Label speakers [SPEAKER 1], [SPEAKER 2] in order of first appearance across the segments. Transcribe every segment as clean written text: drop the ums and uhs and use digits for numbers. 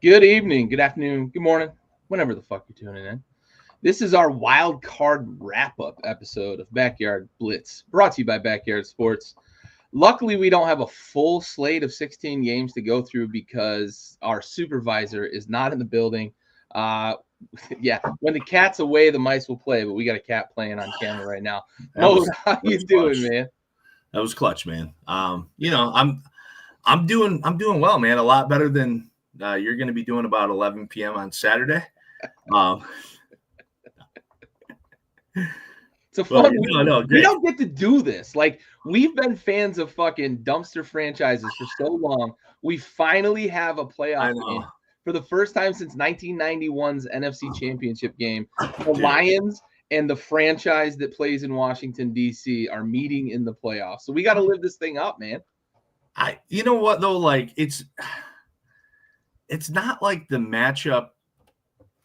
[SPEAKER 1] Good evening, good afternoon, good morning, whenever the fuck you're tuning in. This is our wild card wrap-up episode of Backyard Blitz, brought to you by Backyard Sports. Luckily, we don't have a full slate of 16 games to go through because our supervisor is not in the building. When the cat's away, the mice will play, but we got a cat playing on camera right now. Mo, how you doing, man?
[SPEAKER 2] That was clutch, man. I'm doing well, man. A lot better than you're going to be doing about 11 p.m. on Saturday.
[SPEAKER 1] It's a fun. We don't get to do this. Like, we've been fans of fucking dumpster franchises for so long. We finally have a playoff game for the first time since 1991's NFC Championship game. The Lions and the franchise that plays in Washington, D.C. are meeting in the playoffs. So we got to live this thing up, man.
[SPEAKER 2] You know what, though? Like, it's not like the matchup.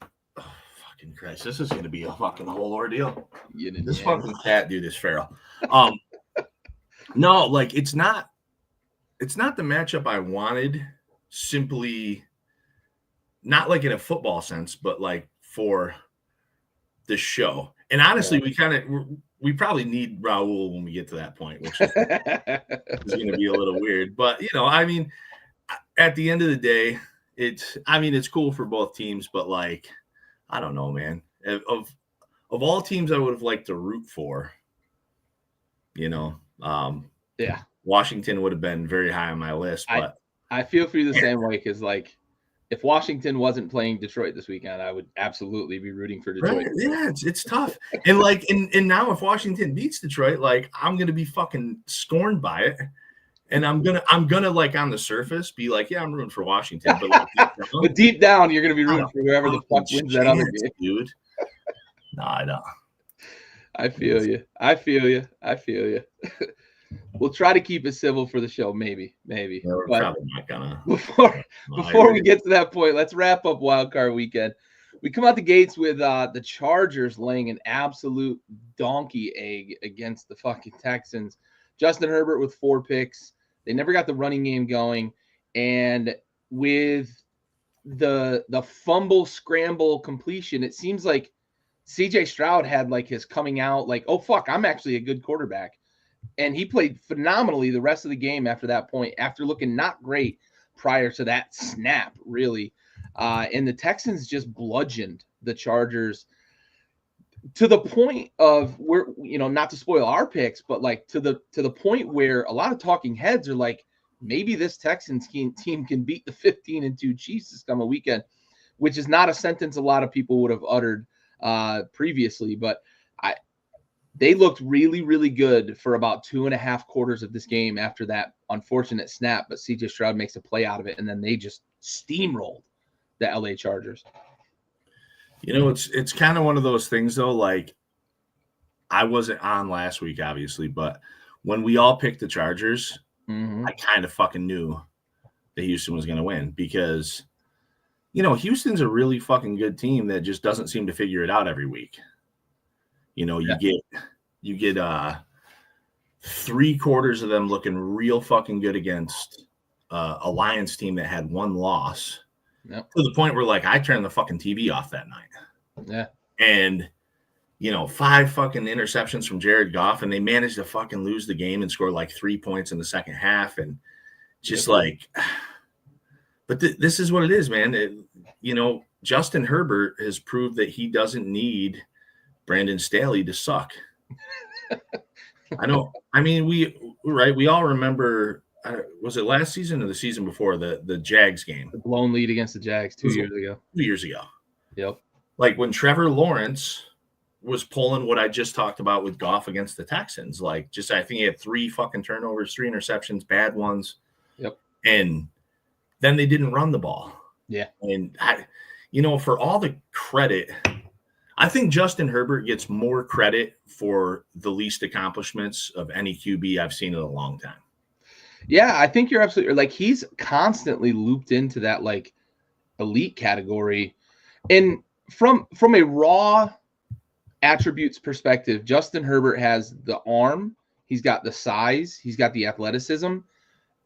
[SPEAKER 2] Oh, fucking Christ. This is going to be a fucking whole ordeal. This fucking cat dude is feral. No, like, it's not the matchup I wanted, simply not like in a football sense, but like for the show. And honestly, we probably need Raul when we get to that point, which is going to be a little weird. But, I mean, at the end of the day, it's cool for both teams, but like, I don't know, man. Of all teams I would have liked to root for, Washington would have been very high on my list. But
[SPEAKER 1] I feel for you the same way, because like, if Washington wasn't playing Detroit this weekend, I would absolutely be rooting for Detroit.
[SPEAKER 2] Right. Yeah, it's tough. And like, and now if Washington beats Detroit, like, I'm gonna be fucking scorned by it. And I'm gonna like on the surface be like, yeah, I'm rooting for Washington, but like,
[SPEAKER 1] but deep down, you're gonna be rooting for whoever the fuck wins that other game,
[SPEAKER 2] dude. No, I don't.
[SPEAKER 1] I feel you. We'll try to keep it civil for the show, maybe.
[SPEAKER 2] Yeah, we're probably not gonna.
[SPEAKER 1] Before we get to that point, let's wrap up Wildcard Weekend. We come out the gates with the Chargers laying an absolute donkey egg against the fucking Texans. Justin Herbert with 4 picks. They never got the running game going. And with the fumble, scramble, completion, it seems like CJ Stroud had like his coming out like, oh, fuck, I'm actually a good quarterback. And he played phenomenally the rest of the game after that point, after looking not great prior to that snap, really. And the Texans just bludgeoned the Chargers to the point of where, not to spoil our picks, but like to the point where a lot of talking heads are like, maybe this Texans team can beat the 15-2 Chiefs this coming weekend, which is not a sentence a lot of people would have uttered previously. But they looked really, really good for about 2.5 quarters of this game after that unfortunate snap, but CJ Stroud makes a play out of it, and then they just steamrolled the LA Chargers.
[SPEAKER 2] It's kind of one of those things, though. Like, I wasn't on last week, obviously, but when we all picked the Chargers, I kind of fucking knew that Houston was going to win because, Houston's a really fucking good team that just doesn't seem to figure it out every week. You get 3 quarters of them looking real fucking good against a Lions team that had 1 loss.
[SPEAKER 1] Yep.
[SPEAKER 2] To the point where, like, I turned the fucking TV off that night.
[SPEAKER 1] Yeah.
[SPEAKER 2] And, 5 fucking interceptions from Jared Goff, and they managed to fucking lose the game and score like 3 points in the second half. And just like, but this is what it is, man. Justin Herbert has proved that he doesn't need Brandon Staley to suck. We all remember, was it last season or the season before, the Jags game?
[SPEAKER 1] The blown lead against the Jags 2 years ago.
[SPEAKER 2] 2 years ago.
[SPEAKER 1] Yep.
[SPEAKER 2] Like when Trevor Lawrence was pulling what I just talked about with Goff against the Texans. Like, I think he had 3 fucking turnovers, 3 interceptions, bad ones.
[SPEAKER 1] Yep.
[SPEAKER 2] And then they didn't run the ball.
[SPEAKER 1] Yeah.
[SPEAKER 2] And for all the credit, I think Justin Herbert gets more credit for the least accomplishments of any QB I've seen in a long time.
[SPEAKER 1] Yeah, I think you're absolutely like, he's constantly looped into that like elite category. And from a raw attributes perspective, Justin Herbert has the arm, he's got the size, he's got the athleticism,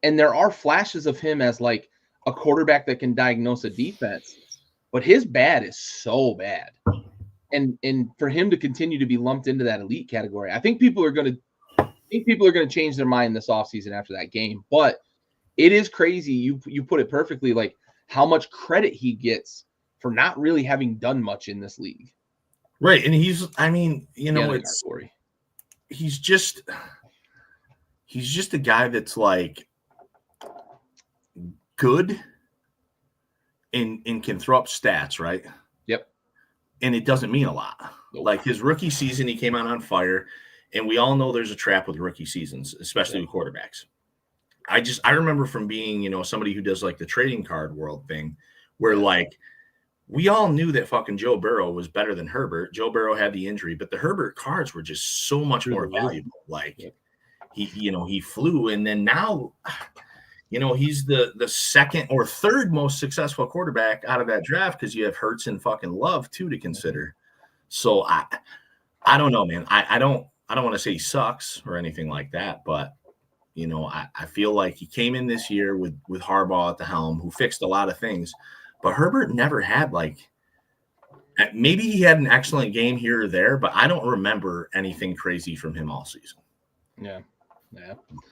[SPEAKER 1] and there are flashes of him as like a quarterback that can diagnose a defense, but his bad is so bad. And for him to continue to be lumped into that elite category, I think people are going to change their mind this offseason after that game. But it is crazy. You put it perfectly, like how much credit he gets for not really having done much in this league.
[SPEAKER 2] Right. And he's just a guy that's like good and can throw up stats, right?
[SPEAKER 1] Yep.
[SPEAKER 2] And it doesn't mean a lot.
[SPEAKER 1] Nope.
[SPEAKER 2] Like his rookie season, he came out on fire, and we all know there's a trap with rookie seasons, especially with quarterbacks. I remember from being, somebody who does like the trading card world thing where like we all knew that fucking Joe Burrow was better than Herbert. Joe Burrow had the injury, but the Herbert cards were just so much more valuable. Like he flew, and then now, he's the second or third most successful quarterback out of that draft because you have Hurts and fucking Love too to consider. So I don't know, man. I don't want to say he sucks or anything like that, but I feel like he came in this year with Harbaugh at the helm, who fixed a lot of things. But Herbert never had maybe he had an excellent game here or there, but I don't remember anything crazy from him all season.
[SPEAKER 1] Yeah.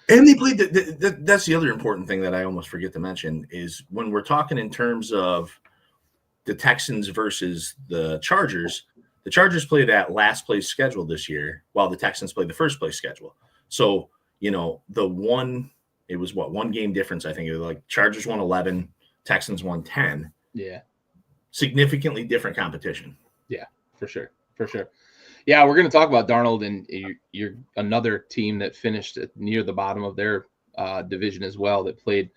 [SPEAKER 2] And they played. That's the other important thing that I almost forget to mention is when we're talking in terms of the Texans versus the Chargers play that last place schedule this year, while the Texans play the first place schedule. So it was one game difference. I think it was like Chargers won 11, Texans won 10.
[SPEAKER 1] Yeah.
[SPEAKER 2] Significantly different competition.
[SPEAKER 1] Yeah, for sure. Yeah, we're going to talk about Darnold, and you're another team that finished near the bottom of their division as well that played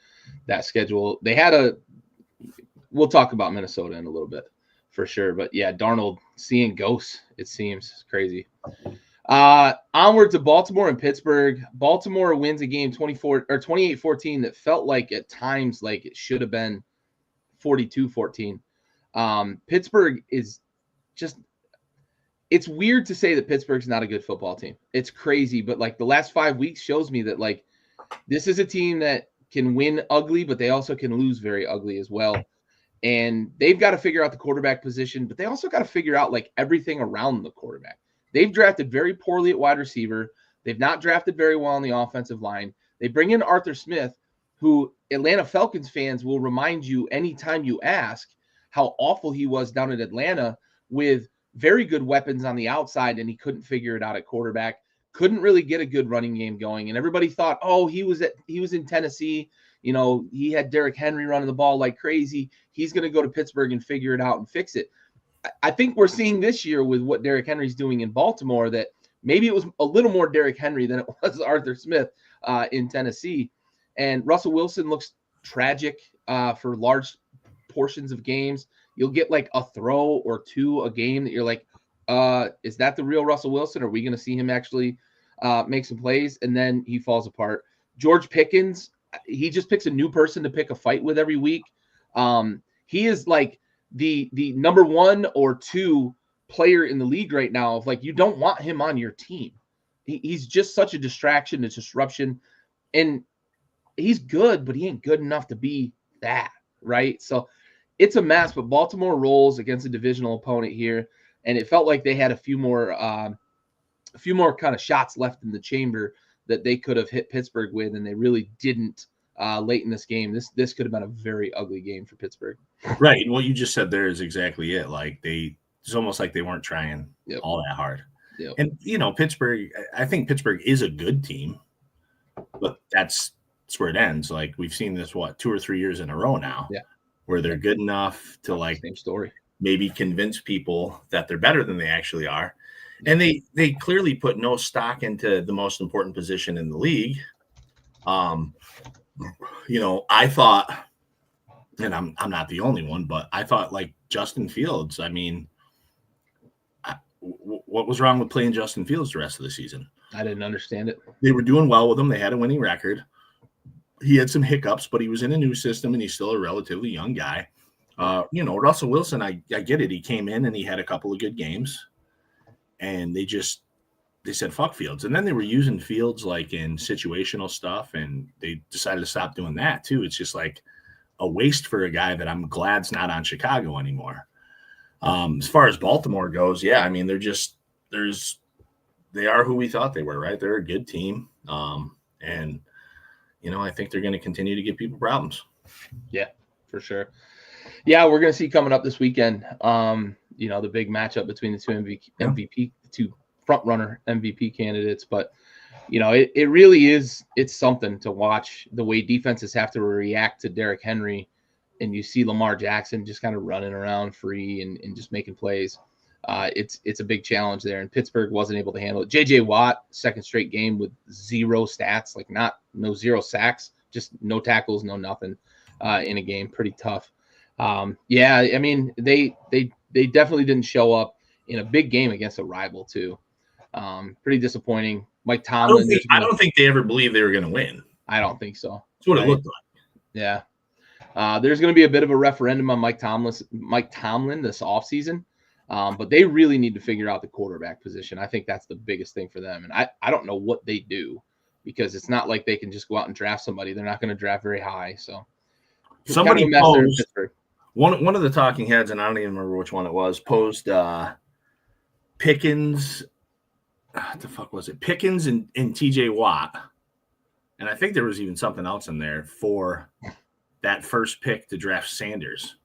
[SPEAKER 1] that schedule. We'll talk about Minnesota in a little bit for sure. But yeah, Darnold seeing ghosts, it seems crazy. Onward to Baltimore and Pittsburgh. Baltimore wins a game 28-14 that felt like at times like it should have been 42-14. Pittsburgh is just, it's weird to say that Pittsburgh's not a good football team. It's crazy, but like the last 5 weeks shows me that like this is a team that can win ugly, but they also can lose very ugly as well. And they've got to figure out the quarterback position, but they also got to figure out like everything around the quarterback. They've drafted very poorly at wide receiver. They've not drafted very well on the offensive line. They bring in Arthur Smith, who Atlanta Falcons fans will remind you anytime you ask how awful he was down in Atlanta with very good weapons on the outside, and he couldn't figure it out at quarterback, couldn't really get a good running game going. And everybody thought, oh, he was in Tennessee. He had Derrick Henry running the ball like crazy. He's going to go to Pittsburgh and figure it out and fix it. I think we're seeing this year with what Derrick Henry's doing in Baltimore that maybe it was a little more Derrick Henry than it was Arthur Smith in Tennessee. And Russell Wilson looks tragic for large portions of games. You'll get like a throw or two a game that you're like, is that the real Russell Wilson? Are we going to see him actually make some plays? And then he falls apart. George Pickens, he just picks a new person to pick a fight with every week. He is like the number 1 or 2 player in the league right now. Of like, you don't want him on your team. He's just such a distraction, a disruption, and he's good, but he ain't good enough to be that, right? So it's a mess, but Baltimore rolls against a divisional opponent here, and it felt like they had a few more kind of shots left in the chamber that they could have hit Pittsburgh with, and they really didn't late in this game. This could have been a very ugly game for Pittsburgh.
[SPEAKER 2] Right. What you just said there is exactly it. Like it's almost like they weren't trying all that hard.
[SPEAKER 1] Yep.
[SPEAKER 2] And Pittsburgh, I think Pittsburgh is a good team, but that's where it ends. Like we've seen this 2 or 3 years in a row now. Yeah. Where they're good enough to like
[SPEAKER 1] same story.
[SPEAKER 2] Maybe convince people that they're better than they actually are. And they clearly put no stock into the most important position in the league. I thought, and I'm not the only one, but I thought like Justin Fields. I mean, what was wrong with playing Justin Fields the rest of the season?
[SPEAKER 1] I didn't understand it.
[SPEAKER 2] They were doing well with him. They had a winning record. He had some hiccups, but he was in a new system, and he's still a relatively young guy. Russell Wilson, I get it. He came in and he had a couple of good games, and they said, fuck Fields. And then they were using Fields like in situational stuff, and they decided to stop doing that too. It's just like, a waste for a guy that I'm glad's not on Chicago anymore. As far as Baltimore goes, yeah, I mean, they are who we thought they were, right? They're a good team. And, I think they're going to continue to give people problems.
[SPEAKER 1] Yeah, for sure. Yeah, we're going to see coming up this weekend, the big matchup between the two two front runner MVP candidates. But, it really is, it's something to watch the way defenses have to react to Derrick Henry. And you see Lamar Jackson just kind of running around free and just making plays. It's a big challenge there, and Pittsburgh wasn't able to handle it. J.J. Watt, second straight game with 0 stats, no 0 sacks, just no tackles, no nothing in a game. Pretty tough. Yeah, I mean, they definitely didn't show up in a big game against a rival too. Pretty disappointing. Mike Tomlin.
[SPEAKER 2] I don't think they ever believed they were going to win.
[SPEAKER 1] I don't think so.
[SPEAKER 2] That's what it looked like.
[SPEAKER 1] Yeah. There's going to be a bit of a referendum on Mike Tomlin this offseason. But they really need to figure out the quarterback position. I think that's the biggest thing for them. And I don't know what they do, because it's not like they can just go out and draft somebody. They're not going to draft very high. So
[SPEAKER 2] somebody posed, one of the talking heads, and I don't even remember which one it was, posed Pickens. What the fuck was it? Pickens and TJ Watt. And I think there was even something else in there for that first pick to draft Sanders.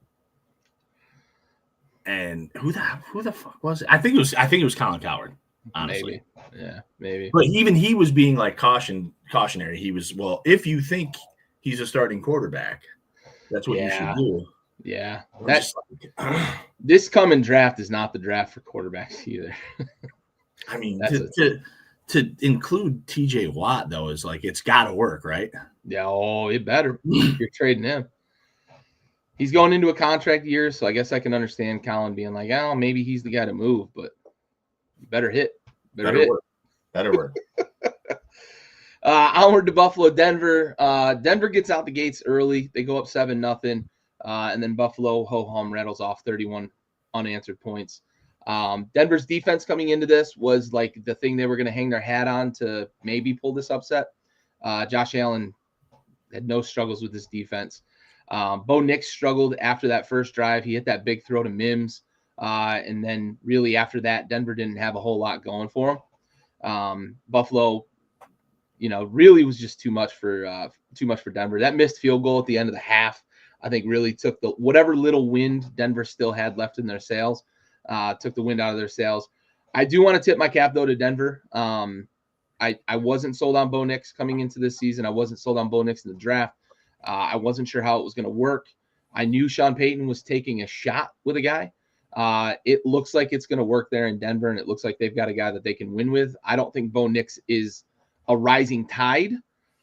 [SPEAKER 2] And who the fuck was it? I think it was Colin Cowherd, honestly.
[SPEAKER 1] Maybe.
[SPEAKER 2] But even he was being like cautionary. He was, well, if you think he's a starting quarterback, that's what you should do.
[SPEAKER 1] Yeah. This coming draft is not the draft for quarterbacks either.
[SPEAKER 2] I mean, to include TJ Watt though is like, it's got to work, right?
[SPEAKER 1] Yeah. Oh, it better. You're trading him. He's going into a contract year, so I guess I can understand Colin being like, oh, maybe he's the guy to move, but better hit. Better
[SPEAKER 2] work.
[SPEAKER 1] Onward to Buffalo, Denver. Denver gets out the gates early. They go up 7-0, and then Buffalo ho-hum rattles off 31 unanswered points. Denver's defense coming into this was like the thing they were going to hang their hat on to maybe pull this upset. Josh Allen had no struggles with his defense. Bo Nix struggled after that first drive. He hit that big throw to Mims. And then really after that, Denver didn't have a whole lot going for him. Buffalo, really was just too much for Denver. That missed field goal at the end of the half, I think, really took whatever little wind Denver still had left in their sails, took the wind out of their sails. I do want to tip my cap though to Denver. I wasn't sold on Bo Nix coming into this season. I wasn't sold on Bo Nix in the draft. I wasn't sure how it was going to work. I knew Sean Payton was taking a shot with a guy. It looks like it's going to work there in Denver, and it looks like they've got a guy that they can win with. I don't think Bo Nix is a rising tide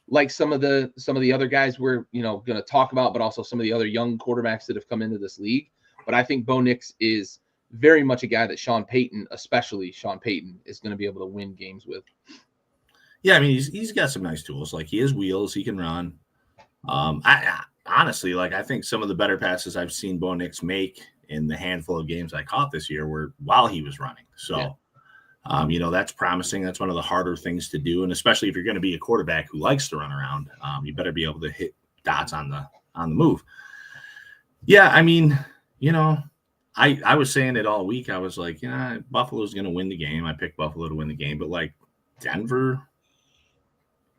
[SPEAKER 1] like some of the other guys we're going to talk about, but also some of the other young quarterbacks that have come into this league. But I think Bo Nix is very much a guy that Sean Payton, especially Sean Payton, is going to be able to win games with.
[SPEAKER 2] Yeah, I mean, he's got some nice tools. Like, he has wheels, he can run. I honestly, I think some of the better passes I've seen Bo Nix make in the handful of games I caught this year were while he was running. So, that's promising. That's one of the harder things to do. And especially if you're going to be a quarterback who likes to run around, you better be able to hit dots on the move. Yeah. I mean, I was saying it all week. I was like, Buffalo's going to win the game. I picked Buffalo to win the game, but Denver,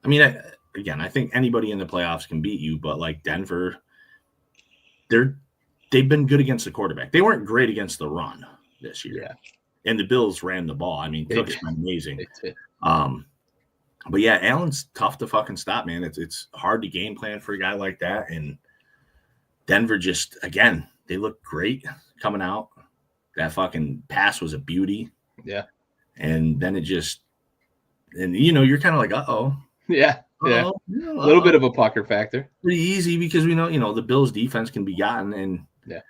[SPEAKER 2] I mean, again, I think anybody in the playoffs can beat you, but Denver, they've been good against the quarterback. They weren't great against the run this year. Yeah. And the Bills ran the ball. I mean, Cook's been amazing. But yeah, Allen's tough to fucking stop, man. It's hard to game plan for a guy like that. And Denver just, again, they look great coming out. That fucking pass was a beauty.
[SPEAKER 1] Yeah.
[SPEAKER 2] And then you're kind of like, uh-oh.
[SPEAKER 1] Yeah. Yeah, a little bit of a pucker factor.
[SPEAKER 2] Pretty easy because we know, the Bills' defense can be gotten, and it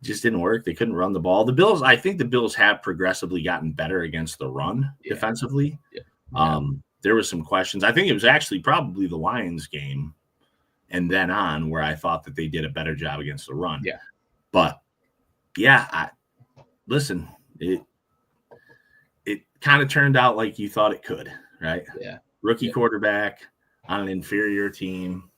[SPEAKER 2] just didn't work. They couldn't run the ball. I think the Bills have progressively gotten better against the run defensively. Yeah. There was some questions. I think it was actually probably the Lions game and then on where I thought that they did a better job against the run.
[SPEAKER 1] Yeah.
[SPEAKER 2] But, listen, it kind of turned out like you thought it could, right?
[SPEAKER 1] Yeah.
[SPEAKER 2] Rookie quarterback on an inferior team.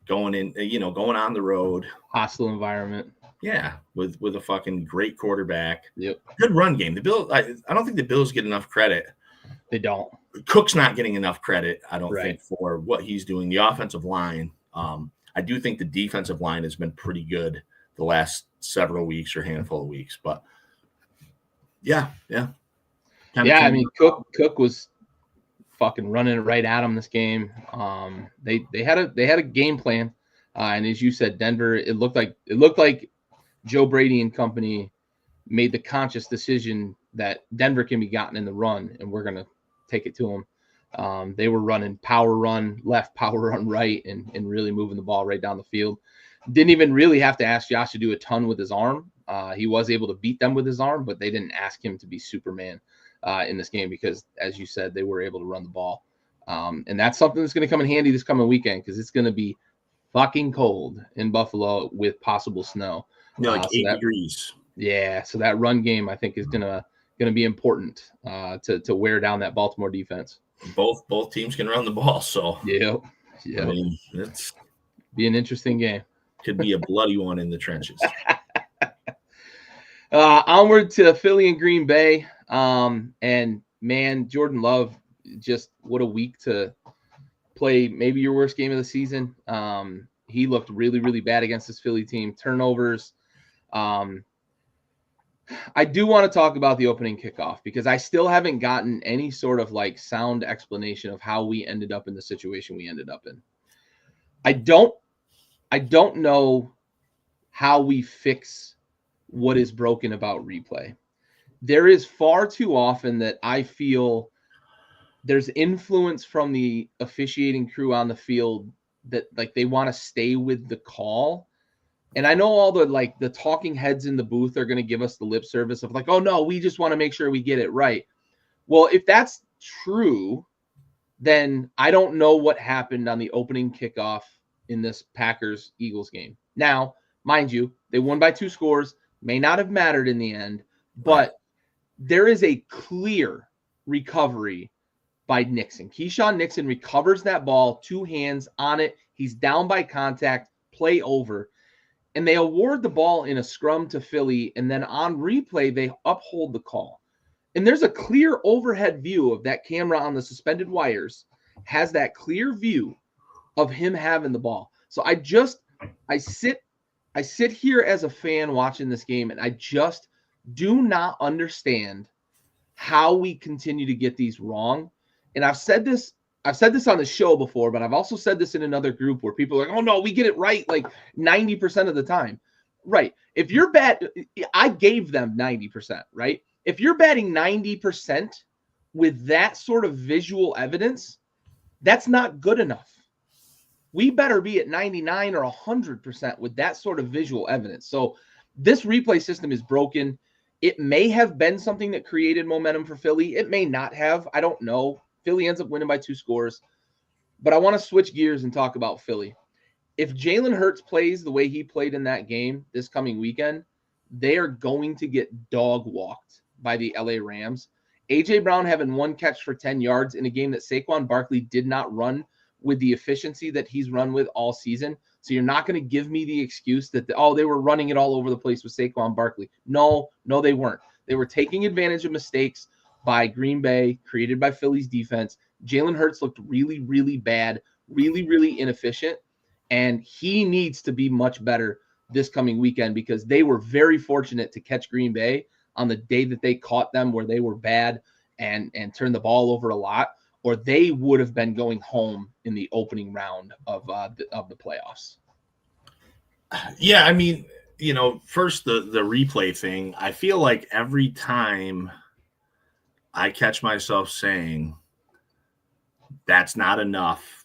[SPEAKER 2] going on the road.
[SPEAKER 1] Hostile environment.
[SPEAKER 2] Yeah, with a fucking great quarterback.
[SPEAKER 1] Yep.
[SPEAKER 2] Good run game. The Bills, I don't think the Bills get enough credit.
[SPEAKER 1] They don't.
[SPEAKER 2] Cook's not getting enough credit, I don't think, for what he's doing. The offensive line, I do think the defensive line has been pretty good the last several weeks or handful of weeks. But yeah.
[SPEAKER 1] I mean, Cook was fucking running it right at him this game. They had a game plan, and as you said, Denver. It looked like Joe Brady and company made the conscious decision that Denver can be gotten in the run, and we're gonna take it to them. They were running power run left, power run right, and really moving the ball right down the field. Didn't even really have to ask Josh to do a ton with his arm. He was able to beat them with his arm, but they didn't ask him to be Superman in this game because, as you said, they were able to run the ball. And that's something that's going to come in handy this coming weekend because it's going to be fucking cold in Buffalo with possible snow.
[SPEAKER 2] Like 8 degrees.
[SPEAKER 1] Yeah, so that run game I think is gonna be important to wear down that Baltimore defense.
[SPEAKER 2] Both teams can run the ball, so
[SPEAKER 1] yeah.
[SPEAKER 2] I mean, it's
[SPEAKER 1] be an interesting game.
[SPEAKER 2] Could be a bloody one in the trenches.
[SPEAKER 1] Onward to Philly and Green Bay, and man, Jordan Love, just what a week to play. Maybe your worst game of the season. He looked really, really bad against this Philly team. Turnovers. I do want to talk about the opening kickoff because I still haven't gotten any sort of like sound explanation of how we ended up in the situation we ended up in. I don't know how we fix what is broken about replay. There is far too often that I feel there's influence from the officiating crew on the field that like they want to stay with the call. And I know all the talking heads in the booth are going to give us the lip service of like, oh no, we just want to make sure we get it right. Well, if that's true, then I don't know what happened on the opening kickoff in this Packers-Eagles game. Now, mind you, they won by 2 scores, may not have mattered in the end, but there is a clear recovery by Nixon. Keyshawn Nixon recovers that ball, 2 hands on it. He's down by contact, play over. And they award the ball in a scrum to Philly, and then on replay, they uphold the call. And there's a clear overhead view of that camera on the suspended wires, has that clear view of him having the ball. So I sit here as a fan watching this game, and I just do not understand how we continue to get these wrong. And I've said this on the show before, but I've also said this in another group where people are like, oh no, we get it right like 90% of the time. Right. If you're I gave them 90%, right? If you're batting 90% with that sort of visual evidence, that's not good enough. We better be at 99 or 100% with that sort of visual evidence. So this replay system is broken. It may have been something that created momentum for Philly. It may not have. I don't know. Philly ends up winning by 2 scores. But I want to switch gears and talk about Philly. If Jalen Hurts plays the way he played in that game this coming weekend, they are going to get dog walked by the LA Rams. A.J. Brown having 1 catch for 10 yards in a game that Saquon Barkley did not run with the efficiency that he's run with all season. So you're not going to give me the excuse that, they were running it all over the place with Saquon Barkley. No, they weren't. They were taking advantage of mistakes by Green Bay, created by Philly's defense. Jalen Hurts looked really, really bad, really, really inefficient, and he needs to be much better this coming weekend because they were very fortunate to catch Green Bay on the day that they caught them where they were bad and turned the ball over a lot, or they would have been going home in the opening round of the playoffs.
[SPEAKER 2] Yeah, I mean, first the replay thing, I feel like every time I catch myself saying that's not enough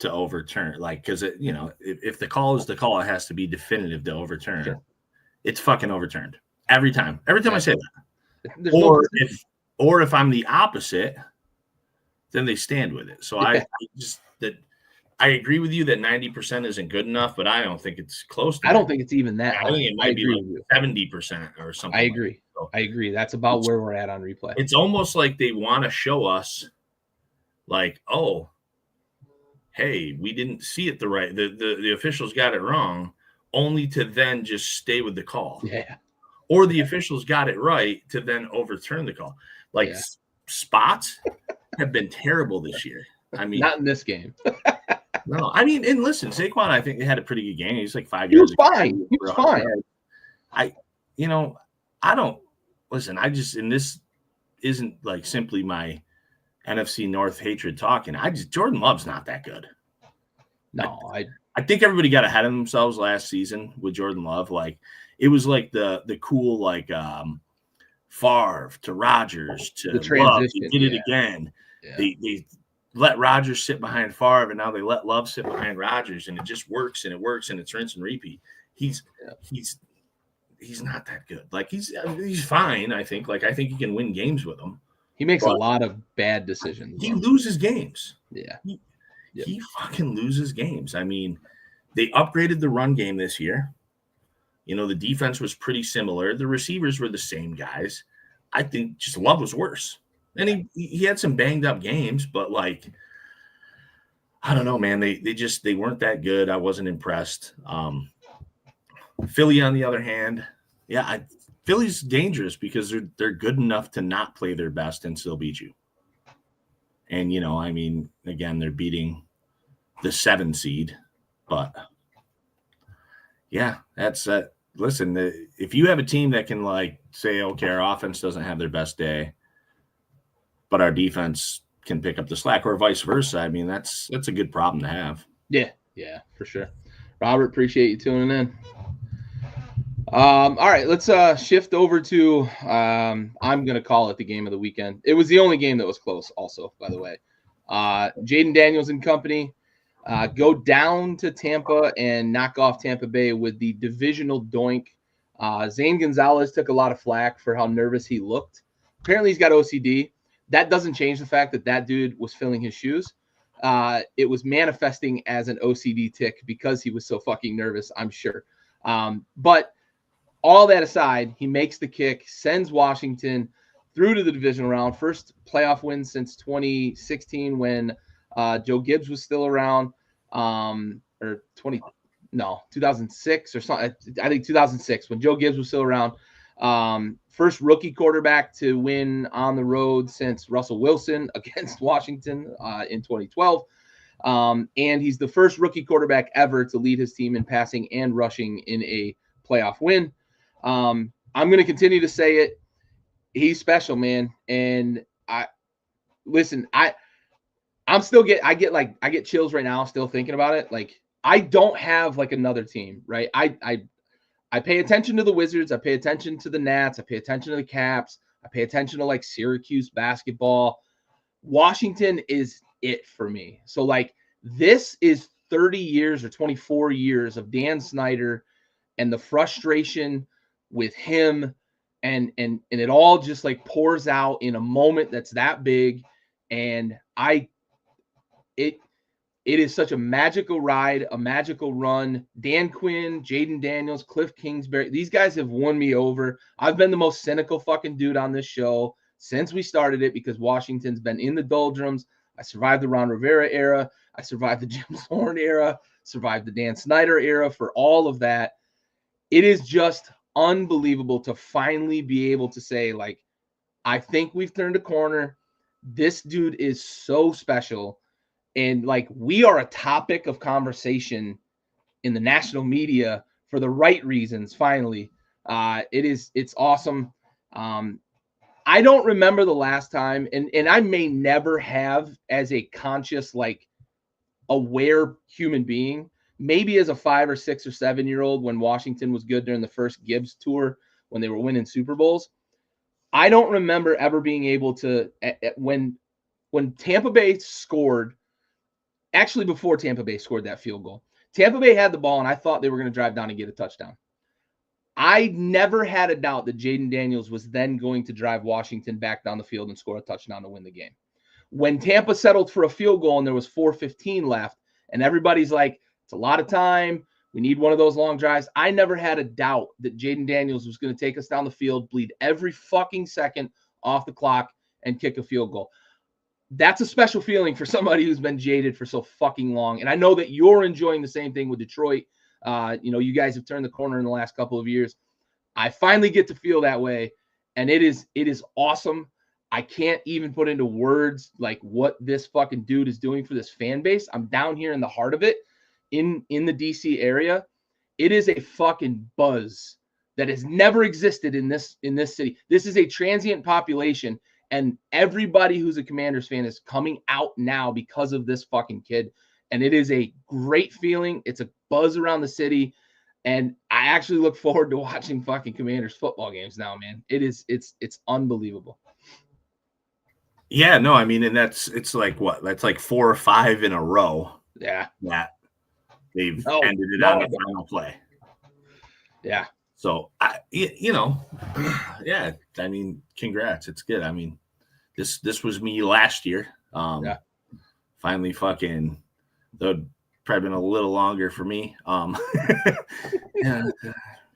[SPEAKER 2] to overturn, like, because if the call is the call, it has to be definitive to overturn. Sure. It's fucking overturned every time. Every time I say that, or if I'm the opposite, then they stand with it. So I agree with you that 90% isn't good enough, but I don't think it's close to
[SPEAKER 1] I don't think it's even that high.
[SPEAKER 2] I think it might be like 70% or something.
[SPEAKER 1] I agree. So I agree. That's about where we're at on replay.
[SPEAKER 2] It's almost like they want to show us like, oh, hey, we didn't see it the officials got it wrong, only to then just stay with the call.
[SPEAKER 1] Yeah.
[SPEAKER 2] Or the officials got it right to then overturn the call. Like spots have been terrible this year. I mean,
[SPEAKER 1] not in this game.
[SPEAKER 2] No, I mean, and listen, Saquon, I think they had a pretty good game. He's like 5
[SPEAKER 1] He
[SPEAKER 2] yards.
[SPEAKER 1] was fine. He was fine.
[SPEAKER 2] I don't listen. And this isn't like simply my NFC North hatred talking. Jordan Love's not that good.
[SPEAKER 1] No,
[SPEAKER 2] I think everybody got ahead of themselves last season with Jordan Love. Like it was like the cool like Favre to Rodgers to
[SPEAKER 1] the transition.
[SPEAKER 2] Love. They did it again. Yeah. They let Rodgers sit behind Favre, and now they let Love sit behind Rodgers, and it just works, and it's rinse and repeat. He's not that good. Like he's fine, I think. Like I think you can win games with him.
[SPEAKER 1] He makes a lot of bad decisions.
[SPEAKER 2] He loses games.
[SPEAKER 1] Yeah.
[SPEAKER 2] He fucking loses games. I mean, they upgraded the run game this year. The defense was pretty similar. The receivers were the same guys. I think just Love was worse. And he had some banged up games, but like, I don't know, man. They weren't that good. I wasn't impressed. Philly, on the other hand, Philly's dangerous because they're good enough to not play their best and still beat you. And, I mean, again, they're beating the 7 seed, but that's listen, if you have a team that can like say, okay, our offense doesn't have their best day, but our defense can pick up the slack, or vice versa. I mean, that's a good problem to have.
[SPEAKER 1] Yeah, for sure. Robert, appreciate you tuning in. All right, let's shift over to I'm gonna call it the game of the weekend. It was the only game that was close, also, by the way. Jaden Daniels and company go down to Tampa and knock off Tampa Bay with the divisional doink. Zane Gonzalez took a lot of flack for how nervous he looked. Apparently, he's got OCD. That doesn't change the fact that dude was filling his shoes. It was manifesting as an OCD tick because he was so fucking nervous, I'm sure. But all that aside, he makes the kick, sends Washington through to the divisional round. First playoff win since 2016 when Joe Gibbs was still around, or 2006 or something. I think 2006 when Joe Gibbs was still around. First rookie quarterback to win on the road since Russell Wilson against Washington in 2012. And he's the first rookie quarterback ever to lead his team in passing and rushing in a playoff win. I'm going to continue to say it. He's special, man. And I get chills right now still thinking about it. Like I don't have like another team, right? I pay attention to the Wizards. I pay attention to the Nats. I pay attention to the Caps. I pay attention to like Syracuse basketball. Washington is it for me. So like this is 30 years or 24 years of Dan Snyder and the frustration with him and it all just like pours out in a moment that's that big. And it is such a magical ride, a magical run. Dan Quinn, Jaden Daniels, Cliff Kingsbury, these guys have won me over. I've been the most cynical fucking dude on this show since we started it because Washington's been in the doldrums. I survived the Ron Rivera era. I survived the Jim Zorn era, survived the Dan Snyder era. For all of that, it is just unbelievable to finally be able to say, like, I think we've turned a corner. This dude is so special. And like we are a topic of conversation in the national media for the right reasons. Finally, it's awesome. I don't remember the last time, and I may never have as a conscious, like aware human being, maybe as a 5 or 6 or 7 year old when Washington was good during the first Gibbs tour, when they were winning Super Bowls. I don't remember ever being able to, when Tampa Bay scored, actually, before Tampa Bay scored that field goal, Tampa Bay had the ball, and I thought they were going to drive down and get a touchdown. I never had a doubt that Jaden Daniels was then going to drive Washington back down the field and score a touchdown to win the game. When Tampa settled for a field goal and there was 4:15 left, and everybody's like, it's a lot of time, we need one of those long drives, I never had a doubt that Jaden Daniels was going to take us down the field, bleed every fucking second off the clock, and kick a field goal. that's a special feeling for somebody who's been jaded for so fucking long. And I know that you're enjoying the same thing with Detroit. You guys have turned the corner in the last couple of years. I finally get to feel that way, and it is awesome. I can't even put into words like what this fucking dude is doing for this fan base. I'm down here in the heart of it, in the DC area. It is a fucking buzz that has never existed in this city. This is a transient population, and everybody who's a Commanders fan is coming out now because of this fucking kid. And it is a great feeling. It's a buzz around the city. And I actually look forward to watching fucking Commanders football games now, man. It's unbelievable.
[SPEAKER 2] Yeah, no, I mean, and it's like what? That's like 4 or 5 in a row.
[SPEAKER 1] Yeah.
[SPEAKER 2] That they've ended it on the final play.
[SPEAKER 1] Yeah.
[SPEAKER 2] So, yeah, I mean, congrats. It's good. I mean, this was me last year.
[SPEAKER 1] Yeah.
[SPEAKER 2] Finally fucking, though probably been a little longer for me. Yeah,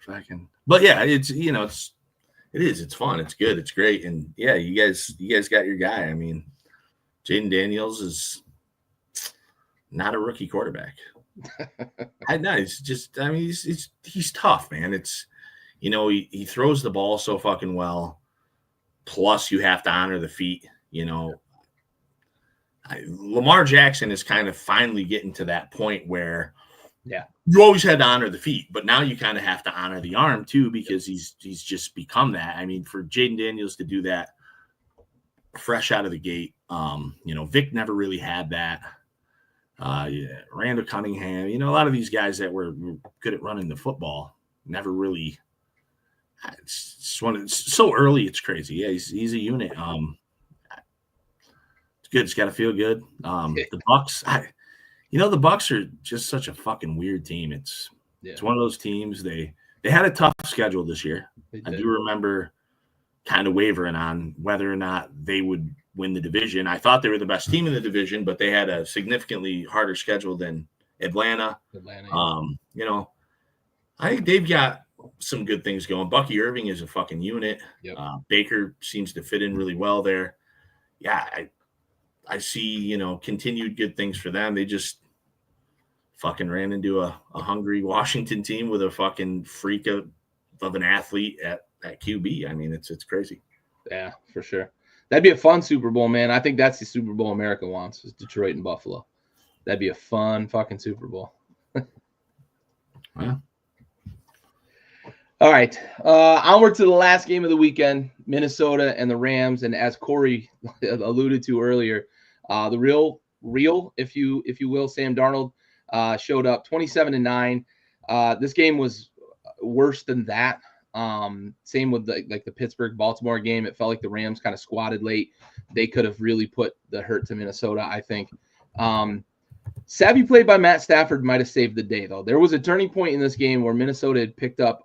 [SPEAKER 2] fucking, but yeah, it's fun. It's good. It's great. And yeah, you guys got your guy. I mean, Jaden Daniels is not a rookie quarterback. I know. It's just, I mean, he's tough, man. It's, he throws the ball so fucking well. Plus, you have to honor the feet. Lamar Jackson is kind of finally getting to that point where,
[SPEAKER 1] yeah,
[SPEAKER 2] you always had to honor the feet, but now you kind of have to honor the arm too, because he's just become that. I mean, for Jaden Daniels to do that fresh out of the gate, Vic never really had that. Randall Cunningham, a lot of these guys that were good at running the football never really. It's so early, it's crazy. Yeah, he's a unit. It's good. It's got to feel good. The Bucks, the Bucks are just such a fucking weird team. It's one of those teams. They had a tough schedule this year. I do remember kind of wavering on whether or not they would win the division. I thought they were the best team in the division, but they had a significantly harder schedule than Atlanta.
[SPEAKER 1] Yeah.
[SPEAKER 2] I think they've got some good things going. Bucky Irving is a fucking unit.
[SPEAKER 1] Yep.
[SPEAKER 2] Baker seems to fit in really well there. Yeah, I see, continued good things for them. They just fucking ran into a hungry Washington team with a fucking freak of an athlete at QB. I mean, it's crazy.
[SPEAKER 1] Yeah, for sure. That'd be a fun Super Bowl, man. I think that's the Super Bowl America wants, is Detroit and Buffalo. That'd be a fun fucking Super Bowl.
[SPEAKER 2] Yeah.
[SPEAKER 1] All right. Onward to the last game of the weekend, Minnesota and the Rams. And as Corey alluded to earlier, the real, if you will, Sam Darnold showed up 27-9. This game was worse than that. Same with the Pittsburgh-Baltimore game. It felt like the Rams kind of squatted late. They could have really put the hurt to Minnesota, I think. Savvy play by Matt Stafford might have saved the day, though. There was a turning point in this game where Minnesota had picked up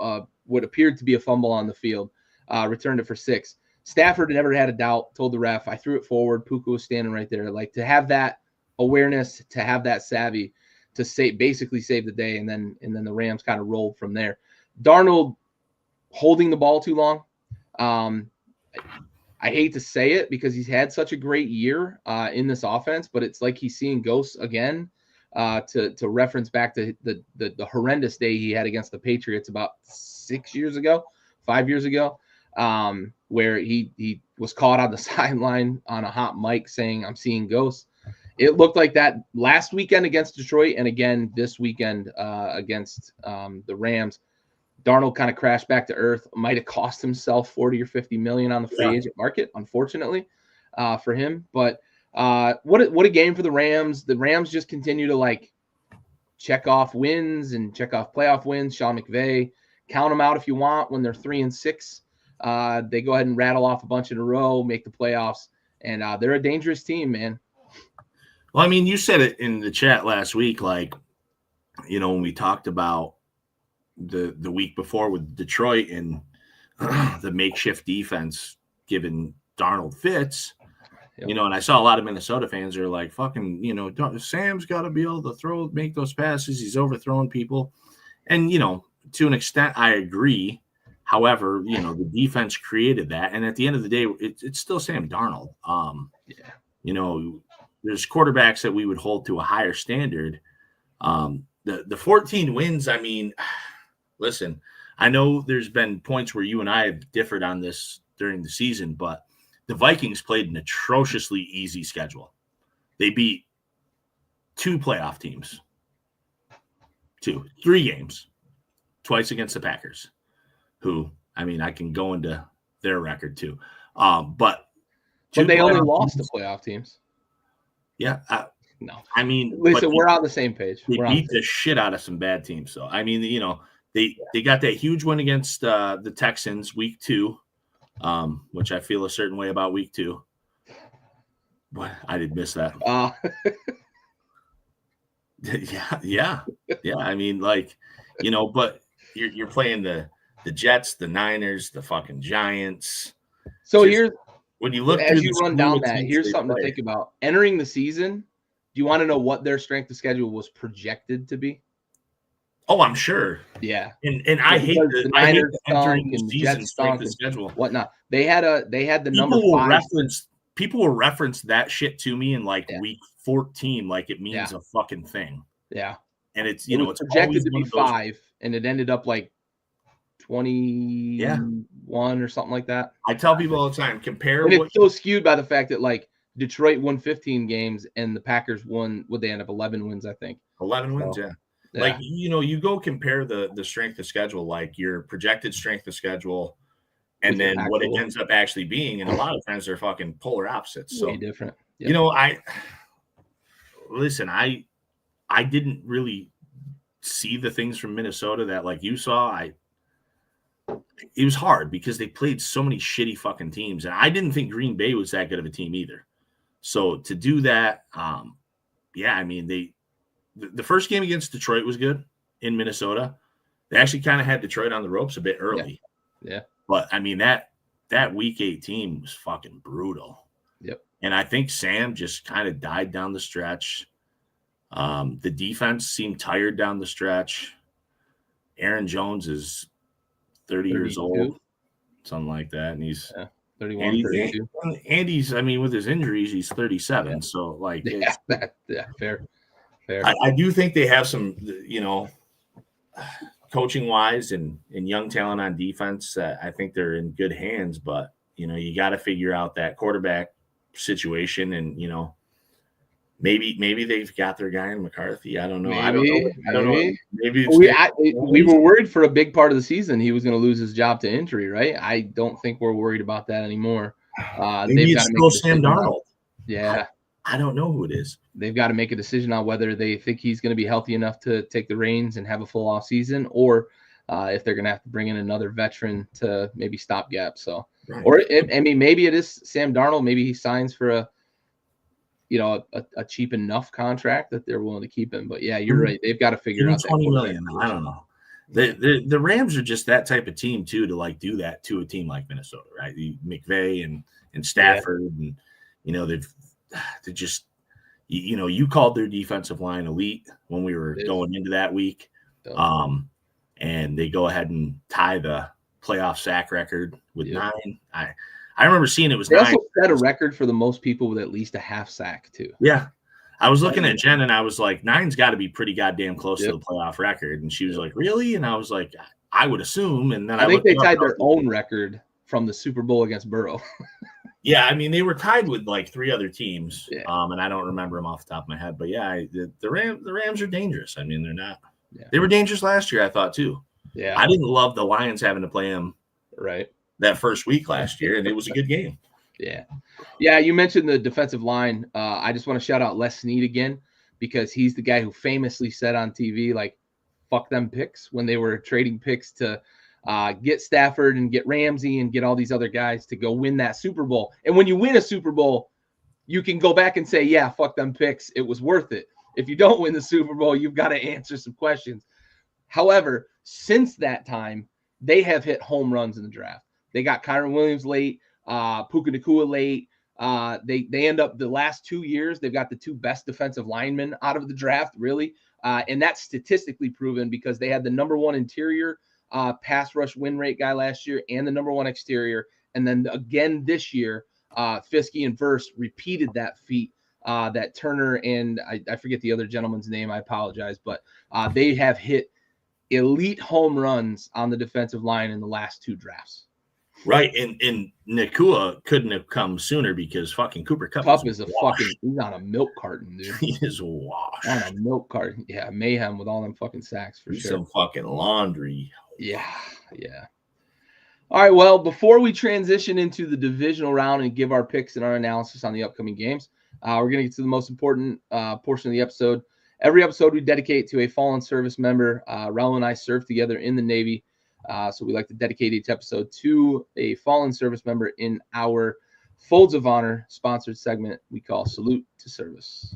[SPEAKER 1] what appeared to be a fumble on the field, returned it for 6. Stafford never had a doubt, told the ref, I threw it forward. Puka was standing right there. Like, to have that awareness, to have that savvy to basically save the day, and then the Rams kind of rolled from there. Darnold holding the ball too long. I hate to say it because he's had such a great year in this offense, but it's like he's seeing ghosts again. To reference back to the horrendous day he had against the Patriots about 5 years ago, where he was caught on the sideline on a hot mic saying, I'm seeing ghosts. It looked like that last weekend against Detroit, and again this weekend against the Rams. Darnold kind of crashed back to earth. Might have cost himself $40 or $50 million on the free agent market, unfortunately, for him. But what a game for the Rams. The Rams just continue to check off wins and check off playoff wins. Sean McVay, count them out if you want. When they're 3-6, they go ahead and rattle off a bunch in a row, make the playoffs, and they're a dangerous team, man.
[SPEAKER 2] Well, I mean, you said it in the chat last week, when we talked about the week before with Detroit and the makeshift defense giving Darnold fits.
[SPEAKER 1] Yep.
[SPEAKER 2] And I saw a lot of Minnesota fans are like, fucking, Sam's got to be able to make those passes. He's overthrowing people. And, to an extent, I agree. However, the defense created that. And at the end of the day, it's still Sam Darnold. there's quarterbacks that we would hold to a higher standard. The 14 wins, I mean, listen, I know there's been points where you and I have differed on this during the season, but the Vikings played an atrociously easy schedule. They beat 2 playoff teams, 3 games, twice against the Packers, who, I mean, I can go into their record too. But
[SPEAKER 1] they only lost to playoff teams.
[SPEAKER 2] Yeah.
[SPEAKER 1] No.
[SPEAKER 2] I mean,
[SPEAKER 1] listen, we're on the same page.
[SPEAKER 2] They beat the shit out of some bad teams. So, I mean, they got that huge win against the Texans week 2, which I feel a certain way about week 2. But I did miss that. Yeah. I mean, but you're playing the Jets, the Niners, the fucking Giants.
[SPEAKER 1] So here's
[SPEAKER 2] when you look
[SPEAKER 1] as you run down that, here's something to think about. Entering the season, do you want to know what their strength of schedule was projected to be?
[SPEAKER 2] Oh, I'm sure.
[SPEAKER 1] Yeah.
[SPEAKER 2] And I hate the
[SPEAKER 1] Niners
[SPEAKER 2] entering the season strength of schedule.
[SPEAKER 1] Whatnot. They had the number 5.
[SPEAKER 2] People will reference that shit to me in week 14 like it means a fucking thing.
[SPEAKER 1] Yeah.
[SPEAKER 2] And it's
[SPEAKER 1] it's projected to be 5, and it ended up 21 or something like that.
[SPEAKER 2] I tell people all the time, compare.
[SPEAKER 1] And it's so skewed by the fact that Detroit won 15 games and the Packers won. Would they end up 11 wins? I think
[SPEAKER 2] 11 wins. Yeah. You go compare the strength of schedule, your projected strength of schedule, and then what it ends up actually being. And a lot of times they're fucking polar opposites. So
[SPEAKER 1] way different. Yep.
[SPEAKER 2] I didn't really see the things from Minnesota that you saw. It was hard because they played so many shitty fucking teams, and I didn't think Green Bay was that good of a team either. So to do that, I mean, the first game against Detroit was good in Minnesota. They actually kind of had Detroit on the ropes a bit early.
[SPEAKER 1] Yeah.
[SPEAKER 2] But I mean, that week 8 team was fucking brutal.
[SPEAKER 1] Yep.
[SPEAKER 2] And I think Sam just kind of died down the stretch. The defense seemed tired down the stretch. Aaron Jones is 30 years old, something like that. And he's
[SPEAKER 1] 31, 32.
[SPEAKER 2] And he's, I mean, with his injuries, he's 37. Yeah. So,
[SPEAKER 1] fair.
[SPEAKER 2] I do think they have some, coaching-wise and young talent on defense. I think they're in good hands, but, you got to figure out that quarterback situation and, maybe they've got their guy in McCarthy. I don't know. I don't know. Maybe
[SPEAKER 1] we were worried for a big part of the season he was going to lose his job to injury, right? I don't think we're worried about that anymore.
[SPEAKER 2] Maybe it's still Sam Darnold.
[SPEAKER 1] Yeah.
[SPEAKER 2] I don't know who it is.
[SPEAKER 1] They've got to make a decision on whether they think he's going to be healthy enough to take the reins and have a full off season, or if they're going to have to bring in another veteran to maybe stopgap. So, right. Or maybe it is Sam Darnold. Maybe he signs for a cheap enough contract that they're willing to keep him. But yeah, you're right. They've got to figure out
[SPEAKER 2] $20 million. I don't know. The Rams are just that type of team too, to do that to a team like Minnesota, right? McVay and Stafford, and they're just, you called their defensive line elite when we were going into that week. And they go ahead and tie the playoff sack record with 9. I remember seeing it was 9.
[SPEAKER 1] They also set a record for the most people with at least a half sack too.
[SPEAKER 2] Yeah. I was looking at Jen and I was like, 9's got to be pretty goddamn close to the playoff record. And she was like, really? And I was like, I would assume. And then
[SPEAKER 1] I think they tied their own record from the Super Bowl against Burrow.
[SPEAKER 2] Yeah. I mean, they were tied with 3 other teams. Yeah. And I don't remember them off the top of my head, but yeah, the Rams are dangerous. I mean, they're not, they were dangerous last year, I thought too.
[SPEAKER 1] Yeah.
[SPEAKER 2] I didn't love the Lions having to play them.
[SPEAKER 1] Right.
[SPEAKER 2] That first week last year, and it was a good game.
[SPEAKER 1] Yeah. Yeah, you mentioned the defensive line. I just want to shout out Les Snead again, because he's the guy who famously said on TV, fuck them picks when they were trading picks to get Stafford and get Ramsey and get all these other guys to go win that Super Bowl. And when you win a Super Bowl, you can go back and say, yeah, fuck them picks. It was worth it. If you don't win the Super Bowl, you've got to answer some questions. However, since that time, they have hit home runs in the draft. They got Kyron Williams late, Puka Nacua late. They end up the last 2 years, they've got the 2 best defensive linemen out of the draft, really. And that's statistically proven because they had the number 1 interior pass rush win rate guy last year and the number 1 exterior. And then again this year, Fiske and Verse repeated that feat that Turner and I forget the other gentleman's name. I apologize, but they have hit elite home runs on the defensive line in the last 2 drafts.
[SPEAKER 2] Right, and Nakua couldn't have come sooner because fucking Cooper
[SPEAKER 1] Kupp is he's on a milk carton, dude.
[SPEAKER 2] He is washed.
[SPEAKER 1] On a milk carton. Yeah, mayhem with all them fucking sacks for sure.
[SPEAKER 2] Some fucking laundry.
[SPEAKER 1] Yeah. All right, well, before we transition into the divisional round and give our picks and our analysis on the upcoming games, we're going to get to the most important portion of the episode. Every episode we dedicate to a fallen service member. Raul and I served together in the Navy. So we like to dedicate each episode to a fallen service member in our Folds of Honor sponsored segment we call Salute to Service.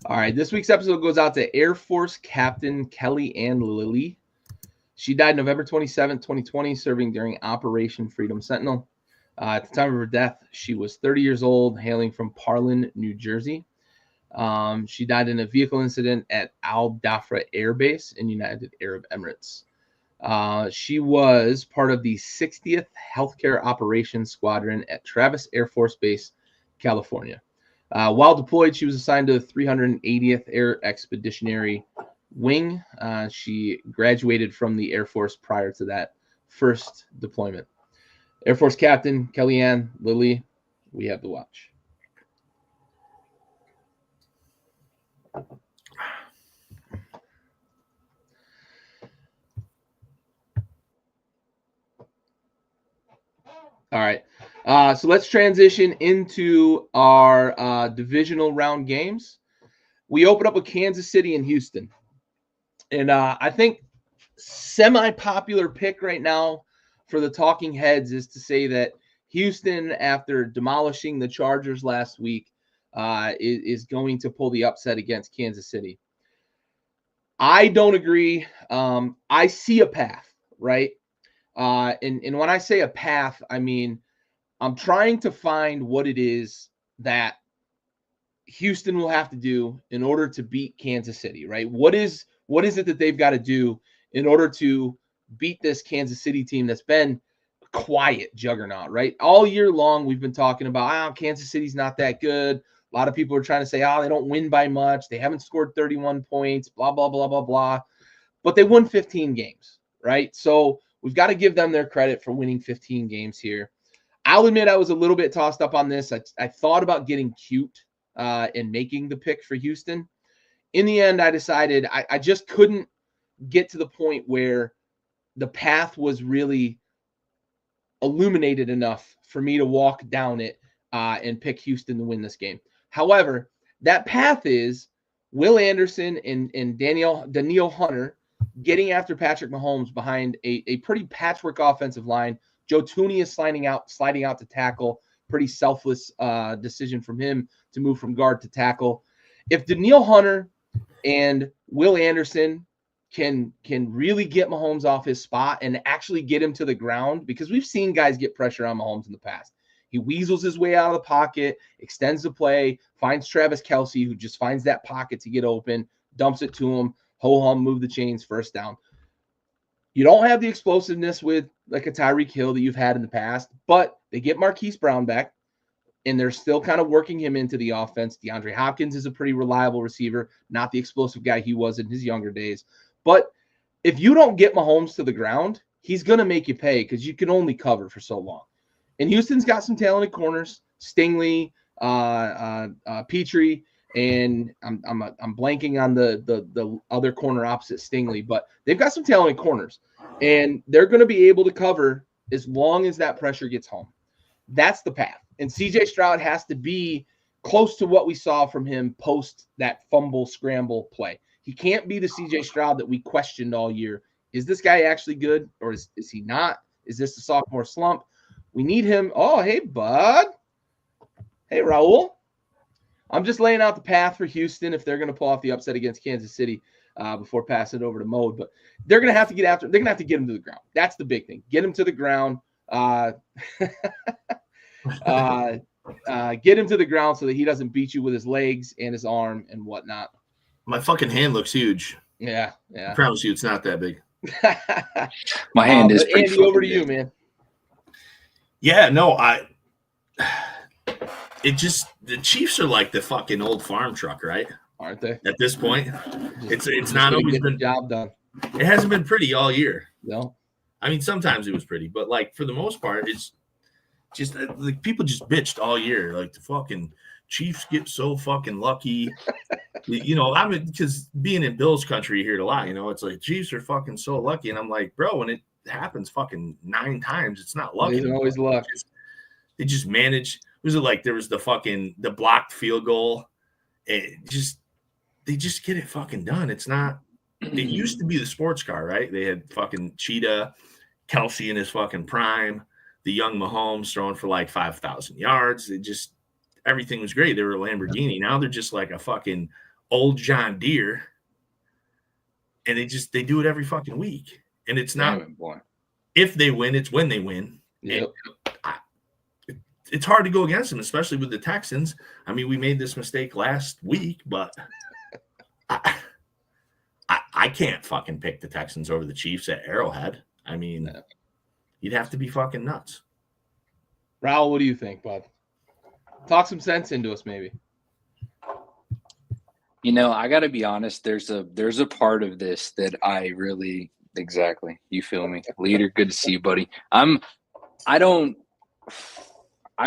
[SPEAKER 1] All right, this week's episode goes out to Air Force Captain Kelly Ann Lilly. She died November 27, 2020, serving during Operation Freedom Sentinel. At the time of her death, she was 30 years old, hailing from Parlin, New Jersey. She died in a vehicle incident at Al Dhafra Air Base in United Arab Emirates. She was part of the 60th Healthcare Operations Squadron at Travis Air Force Base, California. While deployed, she was assigned to the 380th Air Expeditionary Wing. She graduated from the Air Force prior to that first deployment. Air Force Captain Kellyanne Lilly, we have the watch. All right. So let's transition into our divisional round games. We open up with Kansas City and Houston. And I think semi-popular pick right now for the talking heads is to say that Houston, after demolishing the Chargers last week, is going to pull the upset against Kansas City. I don't agree. I see a path, right? And when I say a path, I mean I'm trying to find what it is that Houston will have to do in order to beat Kansas City, right? What is it that they've got to do in order to beat this Kansas City team that's been a quiet juggernaut, right? All year long, we've been talking about, Kansas City's not that good. A lot of people are trying to say, they don't win by much. They haven't scored 31 points, blah, blah, blah, blah, blah. But they won 15 games, right? So we've got to give them their credit for winning 15 games here. I'll admit I was a little bit tossed up on this. I thought about getting cute and making the pick for Houston. In the end, I decided I just couldn't get to the point where the path was really illuminated enough for me to walk down it and pick Houston to win this game. However, that path is Will Anderson and Danielle Hunter getting after Patrick Mahomes behind a pretty patchwork offensive line. Joe Thuney is sliding out to tackle. Pretty selfless decision from him to move from guard to tackle. If Danielle Hunter and Will Anderson can really get Mahomes off his spot and actually get him to the ground, because we've seen guys get pressure on Mahomes in the past. He weasels his way out of the pocket, extends the play, finds Travis Kelce, who just finds that pocket to get open, dumps it to him, ho-hum, move the chains, first down. You don't have the explosiveness with like a Tyreek Hill that you've had in the past, but they get Marquise Brown back, and they're still kind of working him into the offense. DeAndre Hopkins is a pretty reliable receiver, not the explosive guy he was in his younger days. But if you don't get Mahomes to the ground, he's going to make you pay because you can only cover for so long. And Houston's got some talented corners, Stingley, Petrie, and I'm blanking on the other corner opposite Stingley, but they've got some talented corners, and they're going to be able to cover as long as that pressure gets home. That's the path. And CJ Stroud has to be close to what we saw from him post that fumble scramble play. He can't be the CJ Stroud that we questioned all year. Is this guy actually good, or is he not? Is this a sophomore slump? We need him. Oh, hey, bud. Hey, Raul. I'm just laying out the path for Houston if they're going to pull off the upset against Kansas City before passing it over to Mode. But they're going to have to get after. They're going to have to get him to the ground. That's the big thing. Get him to the ground. Get him to the ground so that he doesn't beat you with his legs and his arm and whatnot.
[SPEAKER 2] My fucking hand looks huge.
[SPEAKER 1] Yeah.
[SPEAKER 2] I promise you it's not that big.
[SPEAKER 3] My hand is pretty
[SPEAKER 1] Andy, over to
[SPEAKER 3] big.
[SPEAKER 1] you, man.
[SPEAKER 2] Yeah, no, the Chiefs are like the fucking old farm truck, right?
[SPEAKER 1] Aren't they?
[SPEAKER 2] At this point,
[SPEAKER 1] Just
[SPEAKER 2] it's not always been
[SPEAKER 1] the job done.
[SPEAKER 2] It hasn't been pretty all year.
[SPEAKER 1] No.
[SPEAKER 2] I mean, sometimes it was pretty, but like for the most part, it's just like people just bitched all year. Like the fucking Chiefs get so fucking lucky. I mean, because being in Bills country here a lot, it's like Chiefs are fucking so lucky. And I'm like, bro, when it happens fucking 9 times, it's not lucky.
[SPEAKER 1] It's always luck.
[SPEAKER 2] They just manage. Was it like there was the blocked field goal? They just get it fucking done. It's not. It used to be the sports car, right? They had fucking Cheetah, Kelsey in his fucking prime, the young Mahomes throwing for like 5,000 yards. Everything was great. They were a Lamborghini. Now they're just like a fucking old John Deere, and they do it every fucking week. And it's not if they win, it's when they win.
[SPEAKER 1] Yep.
[SPEAKER 2] It's hard to go against them, especially with the Texans. I mean, we made this mistake last week, but I can't fucking pick the Texans over the Chiefs at Arrowhead. I mean, you'd have to be fucking nuts.
[SPEAKER 1] Raul, what do you think, bud? Talk some sense into us, maybe.
[SPEAKER 3] I got to be honest. There's a part of this that I really exactly. You feel me, leader? Good to see you, buddy. I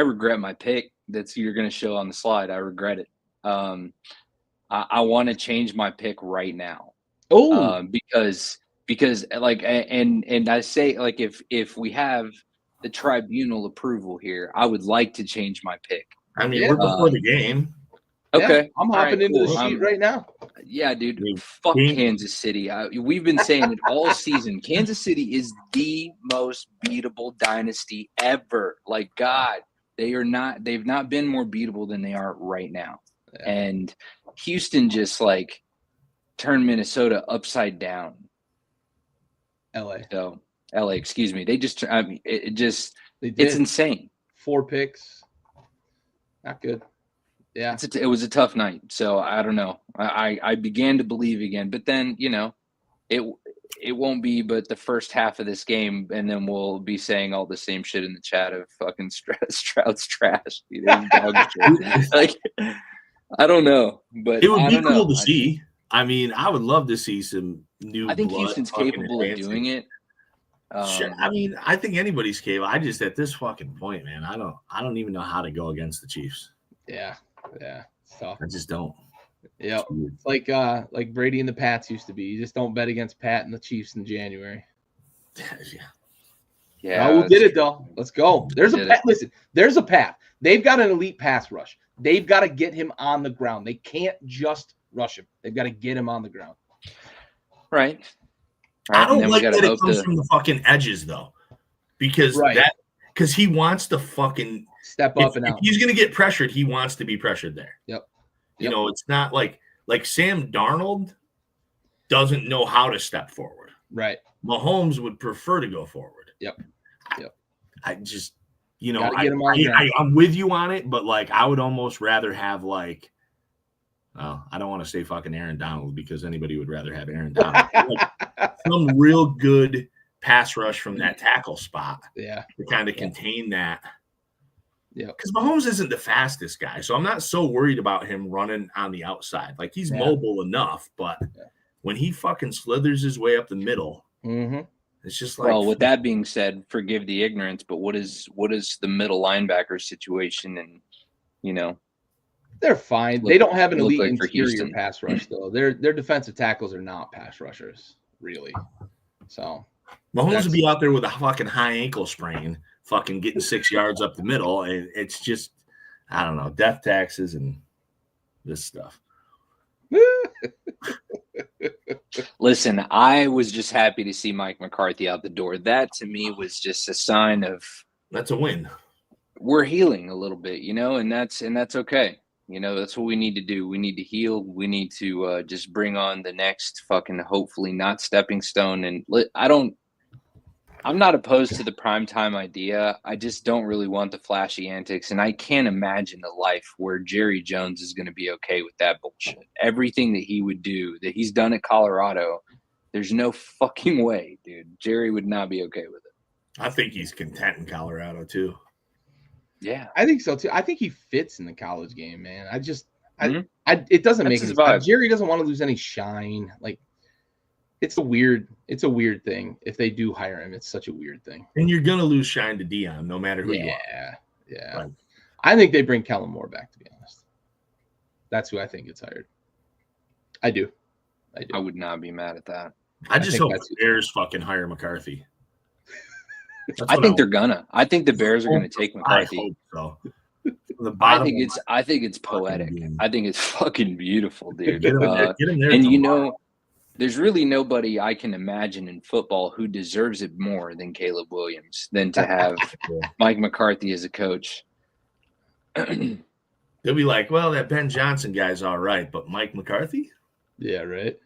[SPEAKER 3] regret my pick. You're going to show on the slide. I regret it. I want to change my pick right now.
[SPEAKER 1] Oh,
[SPEAKER 3] because like, and I say like if we have the tribunal approval here, I would like to change my pick.
[SPEAKER 2] I mean, we're before the game.
[SPEAKER 3] Okay,
[SPEAKER 1] yeah, I'm hopping into the sheet right now.
[SPEAKER 3] Yeah, dude. Fuck Kansas City. We've been saying it all season. Kansas City is the most beatable dynasty ever. Like God, they've not been more beatable than they are right now. Yeah. And Houston just like turned Minnesota upside down. LA, excuse me. They just, I mean, it's insane.
[SPEAKER 1] 4 picks. Not good. Yeah.
[SPEAKER 3] It was a tough night. So I don't know. I began to believe again, but then, it won't be but the first half of this game, and then we'll be saying all the same shit in the chat of fucking Stroud's trash. Like, I don't know, but
[SPEAKER 2] it would be cool to see. I mean, I would love to see some new.
[SPEAKER 3] I think Houston's capable of doing it.
[SPEAKER 2] Sure. I mean, I think anybody's capable. I just at this fucking point, man, I don't even know how to go against the Chiefs.
[SPEAKER 1] Yeah, it's tough.
[SPEAKER 2] I just don't.
[SPEAKER 1] Yeah, it's like Brady and the Pats used to be. You just don't bet against Pat and the Chiefs in January.
[SPEAKER 3] Yeah.
[SPEAKER 1] No, we did it though. Let's go. There's a path. Listen, there's a path. They've got an elite pass rush. They've got to get him on the ground. They can't just rush him. They've got to get him on the ground.
[SPEAKER 3] Right.
[SPEAKER 2] I don't like that it comes from the fucking edges though, because he wants to fucking
[SPEAKER 1] step up and out.
[SPEAKER 2] If he's gonna get pressured, he wants to be pressured there.
[SPEAKER 1] Yep.
[SPEAKER 2] You know, it's not like Sam Darnold doesn't know how to step forward.
[SPEAKER 1] Right.
[SPEAKER 2] Mahomes would prefer to go forward.
[SPEAKER 1] Yep.
[SPEAKER 2] I just, I'm with you on it, but like I would almost rather have I don't want to say fucking Aaron Donald because anybody would rather have Aaron Donald. Some real good pass rush from that tackle spot.
[SPEAKER 1] Yeah.
[SPEAKER 2] To kind of contain that.
[SPEAKER 1] Yeah.
[SPEAKER 2] Because Mahomes isn't the fastest guy. So I'm not so worried about him running on the outside. Like he's mobile enough, but when he fucking slithers his way up the middle, it's just like.
[SPEAKER 3] Well, with that being said, forgive the ignorance, but what is the middle linebacker situation? And,
[SPEAKER 1] they're fine. They don't have an elite interior pass rush, though. Their defensive tackles are not pass rushers, really. So
[SPEAKER 2] Mahomes would be out there with a fucking high ankle sprain, fucking getting 6 yards up the middle. And it's just, I don't know, death taxes and this stuff.
[SPEAKER 3] Listen, I was just happy to see Mike McCarthy out the door. That to me was just a sign of
[SPEAKER 2] that's a win.
[SPEAKER 3] We're healing a little bit, and that's okay. That's what we need to do. We need to heal. We need to just bring on the next fucking hopefully not stepping stone. And I'm not opposed to the primetime idea. I just don't really want the flashy antics. And I can't imagine a life where Jerry Jones is going to be okay with that bullshit. Everything that he would do, that he's done at Colorado, there's no fucking way, dude. Jerry would not be okay with it.
[SPEAKER 2] I think he's content in Colorado, too.
[SPEAKER 3] Yeah.
[SPEAKER 1] I think so, too. I think he fits in the college game, man. It doesn't make sense. Jerry doesn't want to lose any shine. Like, it's a weird thing. If they do hire him, it's such a weird thing.
[SPEAKER 2] And you're gonna lose shine to Dion, no matter who you are.
[SPEAKER 1] Yeah. Right. I think they bring Kellen Moore back, to be honest. That's who I think gets hired. I do.
[SPEAKER 3] I would not be mad at that.
[SPEAKER 2] I just hope the Bears fucking hire McCarthy.
[SPEAKER 3] I think they're gonna. I think the Bears are gonna take McCarthy.
[SPEAKER 2] I hope so.
[SPEAKER 3] I think it's poetic. I think it's fucking beautiful, dude.
[SPEAKER 2] Get him there
[SPEAKER 3] and
[SPEAKER 2] tomorrow.
[SPEAKER 3] There's really nobody I can imagine in football who deserves it more than Caleb Williams than to have Mike McCarthy as a coach.
[SPEAKER 2] They'll be like, well, that Ben Johnson guy's all right, but Mike McCarthy?
[SPEAKER 1] Yeah, right.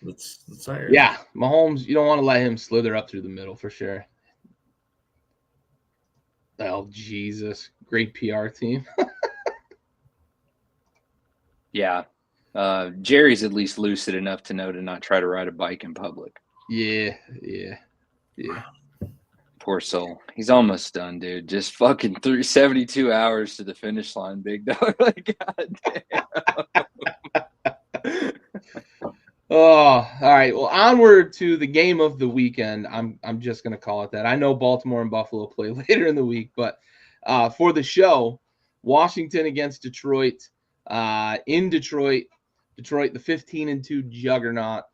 [SPEAKER 2] Let's hire.
[SPEAKER 1] Yeah, Mahomes, you don't want to let him slither up through the middle for sure. Oh, Jesus. Great PR team.
[SPEAKER 3] Yeah. Jerry's at least lucid enough to know to not try to ride a bike in public.
[SPEAKER 1] Yeah.
[SPEAKER 3] Poor soul. He's almost done, dude. Just fucking 72 hours to the finish line, big dog. Like, goddamn.
[SPEAKER 1] Oh, all right. Well, onward to the game of the weekend. I'm just gonna call it that. I know Baltimore and Buffalo play later in the week, but for the show, Washington against Detroit. In Detroit, the 15-2 juggernaut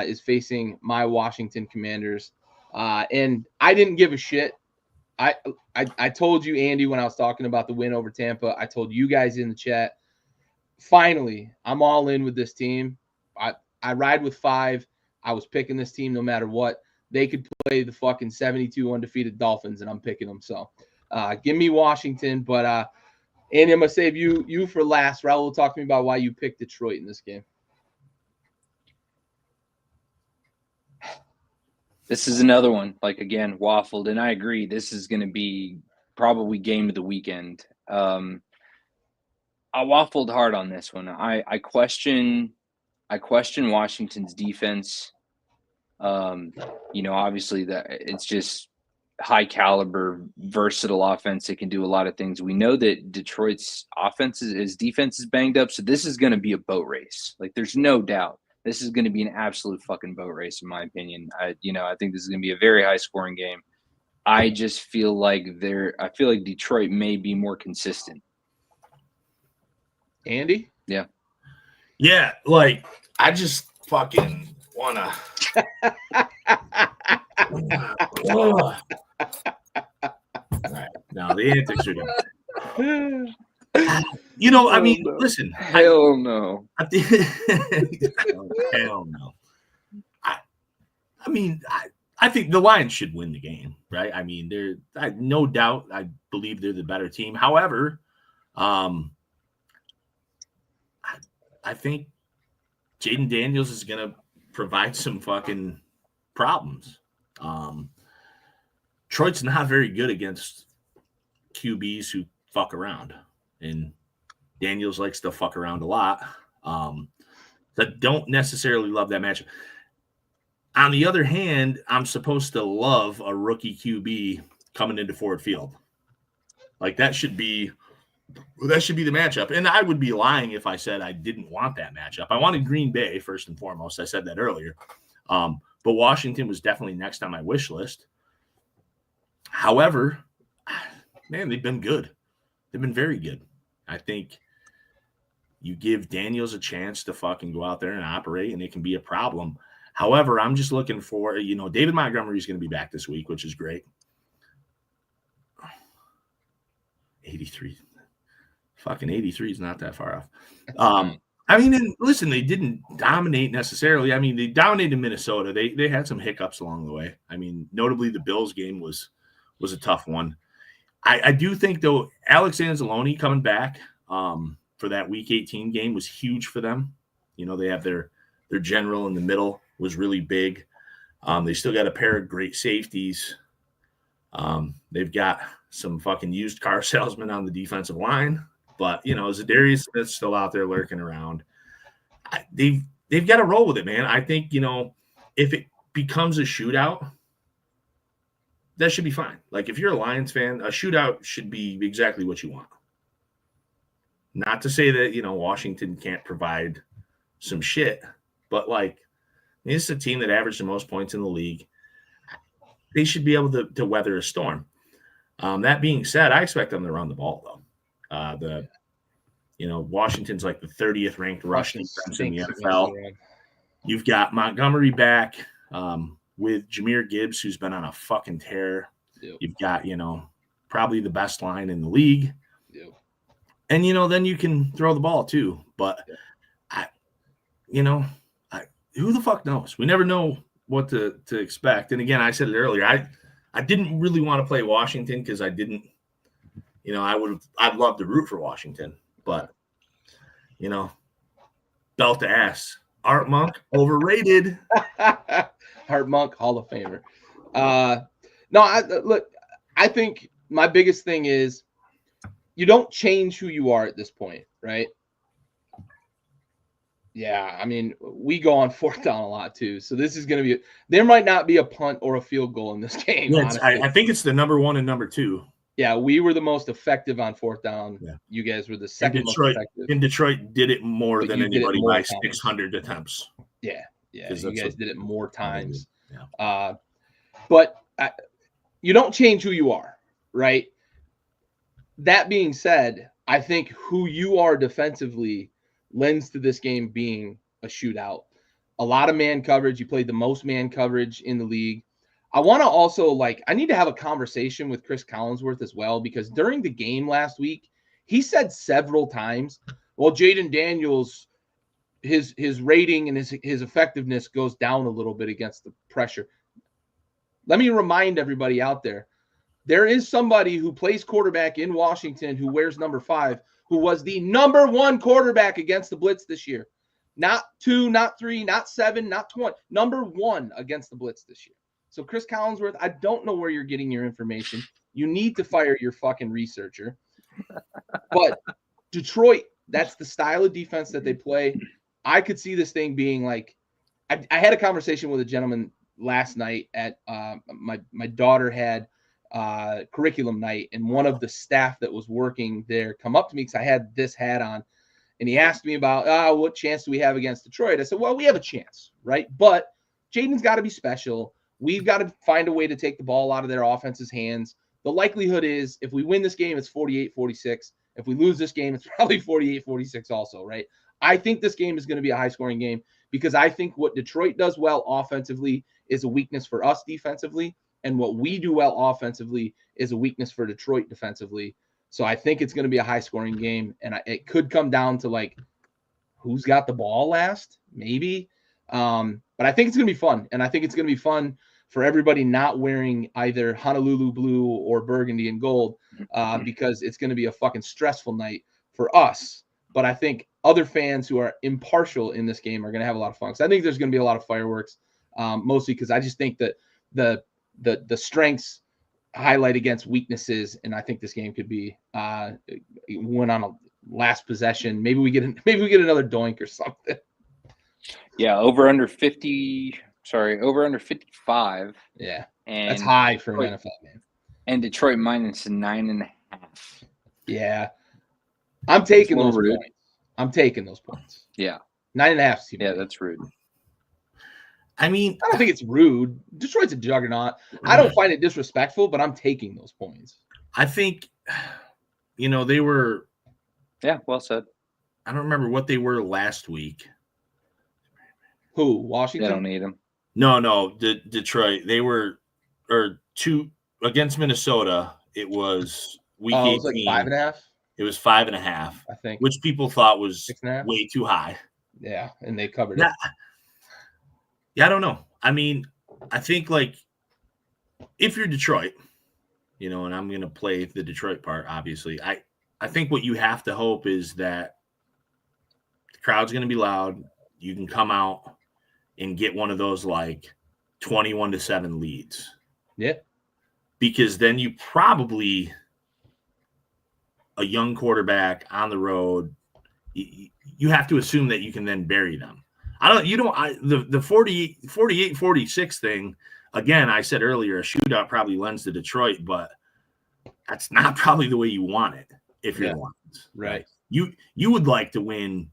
[SPEAKER 1] is facing my Washington Commanders. And I didn't give a shit. I told you, Andy, when I was talking about the win over Tampa, I told you guys in the chat, finally, I'm all in with this team. I ride with 5. I was picking this team no matter what. They could play the fucking 72 undefeated Dolphins, and I'm picking them. So give me Washington. But Andy, I'm going to save you for last. Raul, talk to me about why you picked Detroit in this game.
[SPEAKER 3] This is another one, like, again, waffled, and I agree. This is going to be probably game of the weekend. I waffled hard on this one. I question Washington's defense. Obviously that it's just high caliber, versatile offense that can do a lot of things. We know that Detroit's defense is banged up, so this is going to be a boat race. Like, there's no doubt. This is going to be an absolute fucking boat race, in my opinion. I think this is going to be a very high scoring game. I just feel like Detroit may be more consistent.
[SPEAKER 1] Andy?
[SPEAKER 3] Yeah.
[SPEAKER 2] Yeah, like, I just fucking want to. All right. No, the antics are done. Listen.
[SPEAKER 3] Hell no.
[SPEAKER 2] Hell no. I think the Lions should win the game, right? I mean, no doubt. I believe they're the better team. However, I think Jaden Daniels is going to provide some fucking problems. Detroit's not very good against QBs who fuck around, and Daniels likes to fuck around a lot. So I don't necessarily love that matchup. On the other hand, I'm supposed to love a rookie QB coming into Ford Field. Like, that should be the matchup. And I would be lying if I said I didn't want that matchup. I wanted Green Bay first and foremost. I said that earlier. But Washington was definitely next on my wish list. However, man, they've been good. They've been very good. I think you give Daniels a chance to fucking go out there and operate, and it can be a problem. However, I'm just looking for, David Montgomery is going to be back this week, which is great. 83. Fucking 83 is not that far off. Listen, they didn't dominate necessarily. I mean, they dominated Minnesota. They had some hiccups along the way. I mean, notably the Bills game was a tough one. I do think, though, Alex Anzalone coming back for that Week 18 game was huge for them. They have their general in the middle was really big. They still got a pair of great safeties. They've got some fucking used car salesmen on the defensive line, but Zadarius Smith's still out there lurking around. They've got to roll with it, man. I think if it becomes a shootout, that should be fine. Like if you're a Lions fan, a shootout should be exactly what you want. Not to say that Washington can't provide some shit, but like this is a team that averaged the most points in the league. They should be able to weather a storm. That being said, I expect them to run the ball though. Washington's like the 30th ranked rush defense in the NFL. You've got Montgomery back with Jahmyr Gibbs, who's been on a fucking tear. Yep. You've got probably the best line in the league.
[SPEAKER 1] Yep.
[SPEAKER 2] And then you can throw the ball too. But who the fuck knows? We never know what to expect. And again, I said it earlier. I didn't really want to play Washington because I didn't. I'd love to root for Washington, but belt to ass. Art Monk overrated.
[SPEAKER 1] Art Monk, Hall of Famer. I think my biggest thing is you don't change who you are at this point, right? Yeah, I mean, we go on fourth down a lot too. So this is going to be – there might not be a punt or a field goal in this game.
[SPEAKER 2] Yeah, I think it's the number 1 and number 2.
[SPEAKER 1] Yeah, we were the most effective on fourth down. Yeah. You guys were the second most effective.
[SPEAKER 2] And Detroit did it more than anybody by 600 attempts.
[SPEAKER 1] Yeah. You guys did it more times. Yeah. But you don't change who you are, right? That being said, I think who you are defensively lends to this game being a shootout. A lot of man coverage. You played the most man coverage in the league. I want to also I need to have a conversation with Chris Collinsworth as well, because during the game last week, he said several times, well, Jaden Daniels, his rating and his effectiveness goes down a little bit against the pressure. Let me remind everybody out there, there is somebody who plays quarterback in Washington who wears number 5, who was the number 1 quarterback against the Blitz this year. Not 2, not 3, not 7, not 20. Number 1 against the Blitz this year. So Chris Collinsworth, I don't know where you're getting your information. You need to fire your fucking researcher. But Detroit, that's the style of defense that they play. I could see this thing being I had a conversation with a gentleman last night at my daughter had curriculum night, and one of the staff that was working there come up to me because I had this hat on, and he asked me about what chance do we have against Detroit. I said, well, we have a chance, right? But Jaden's got to be special. We've got to find a way to take the ball out of their offense's hands. The likelihood is if we win this game, it's 48-46. If we lose this game, it's probably 48-46 also, right? I think this game is going to be a high-scoring game because I think what Detroit does well offensively is a weakness for us defensively, and what we do well offensively is a weakness for Detroit defensively. So I think it's going to be a high-scoring game, and it could come down to, who's got the ball last, maybe. But I think it's going to be fun, and I think it's going to be fun for everybody not wearing either Honolulu blue or burgundy and gold because it's going to be a fucking stressful night for us. But I think other fans who are impartial in this game are going to have a lot of fun. So I think there's going to be a lot of fireworks, mostly because I just think that the strengths highlight against weaknesses, and I think this game could be win on a last possession. Maybe we get another doink or something.
[SPEAKER 3] Yeah, over under 55.
[SPEAKER 1] Yeah,
[SPEAKER 3] and
[SPEAKER 1] that's high for an NFL game.
[SPEAKER 3] And Detroit minus 9.5.
[SPEAKER 1] Yeah, I'm taking those points. I'm taking those points.
[SPEAKER 3] Yeah,
[SPEAKER 1] 9.5.
[SPEAKER 3] Yeah, that's rude.
[SPEAKER 2] I mean,
[SPEAKER 1] I don't think it's rude. Detroit's a juggernaut. I don't find it disrespectful, but I'm taking those points.
[SPEAKER 2] I think, they were.
[SPEAKER 3] Yeah, well said.
[SPEAKER 2] I don't remember what they were last week.
[SPEAKER 1] Who? Washington?
[SPEAKER 3] They don't need them.
[SPEAKER 2] No, Detroit. They were, against Minnesota. It was week 18.
[SPEAKER 1] It was 5.5.
[SPEAKER 2] It was 5.5.
[SPEAKER 1] I think,
[SPEAKER 2] which people thought was
[SPEAKER 1] 6.5.
[SPEAKER 2] Way too high.
[SPEAKER 1] Yeah, and they covered it.
[SPEAKER 2] Yeah, I don't know. I mean, I think if you're Detroit, and I'm going to play the Detroit part, obviously. I think what you have to hope is that the crowd's going to be loud. You can come out and get one of those 21-7 leads.
[SPEAKER 1] Yeah.
[SPEAKER 2] Because then you probably a young quarterback on the road, you have to assume that you can then bury them. The 48-46 thing, again, I said earlier, a shootout probably lends to Detroit, but that's not probably the way you want it if you're the Lions.
[SPEAKER 1] Right.
[SPEAKER 2] You would like to win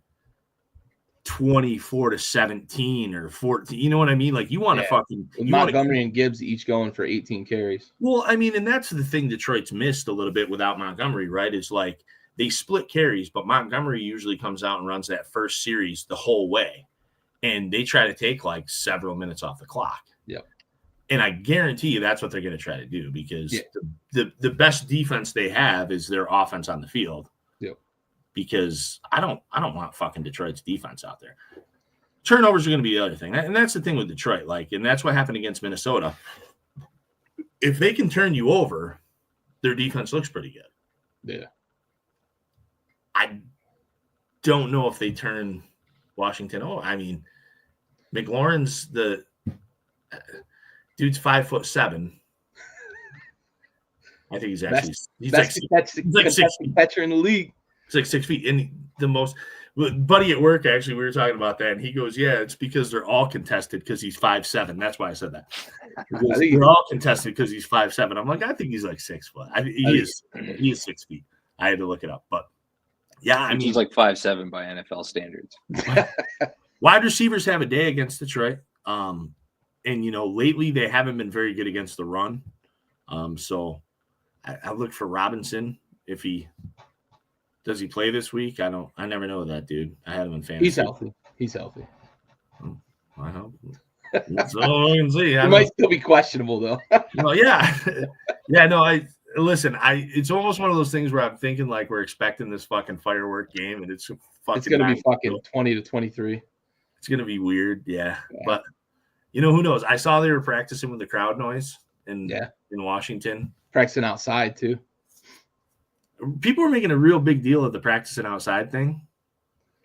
[SPEAKER 2] 24-17 or 14. You know what I mean? Like you want to fucking
[SPEAKER 1] Montgomery and Gibbs each going for 18 carries.
[SPEAKER 2] Well, I mean, and that's the thing Detroit's missed a little bit without Montgomery, right? It's like they split carries, but Montgomery usually comes out and runs that first series the whole way. And they try to take like several minutes off the clock.
[SPEAKER 1] Yep.
[SPEAKER 2] And I guarantee you that's what they're going to try to do because the best defense they have is their offense on the field.
[SPEAKER 1] Yep.
[SPEAKER 2] Because I don't want fucking Detroit's defense out there. Turnovers are going to be the other thing. And that's the thing with Detroit. Like, and that's what happened against Minnesota. If they can turn you over, their defense looks pretty good.
[SPEAKER 1] Yeah.
[SPEAKER 2] I don't know if they turn Washington over. I mean, McLaurin's the dude's 5'7". I think he's actually he's like 6 feet.
[SPEAKER 1] Catcher in the league.
[SPEAKER 2] He's like 6 feet. And the most buddy at work, actually, we were talking about that, and he goes, "Yeah, it's because they're all contested because he's 5'7". That's why I said that. They're all contested because he's 5'7". I'm like, I think he's like 6 foot. He is 6 feet. I had to look it up, but yeah, I mean,
[SPEAKER 3] he's like 5'7" by NFL standards.
[SPEAKER 2] Wide receivers have a day against Detroit, and lately they haven't been very good against the run. So I look for Robinson if he. Does he play this week? I never know that dude. I had him in fantasy.
[SPEAKER 1] He's healthy.
[SPEAKER 2] I hope. So we can see.
[SPEAKER 1] He might still be questionable though.
[SPEAKER 2] Well, yeah. Yeah, no, it's almost one of those things where I'm thinking like we're expecting this fucking firework game and it's
[SPEAKER 1] gonna be fucking 20-23.
[SPEAKER 2] It's gonna be weird, yeah. But who knows? I saw they were practicing with the crowd noise in Washington.
[SPEAKER 1] Practicing outside too.
[SPEAKER 2] People were making a real big deal of the practicing outside thing.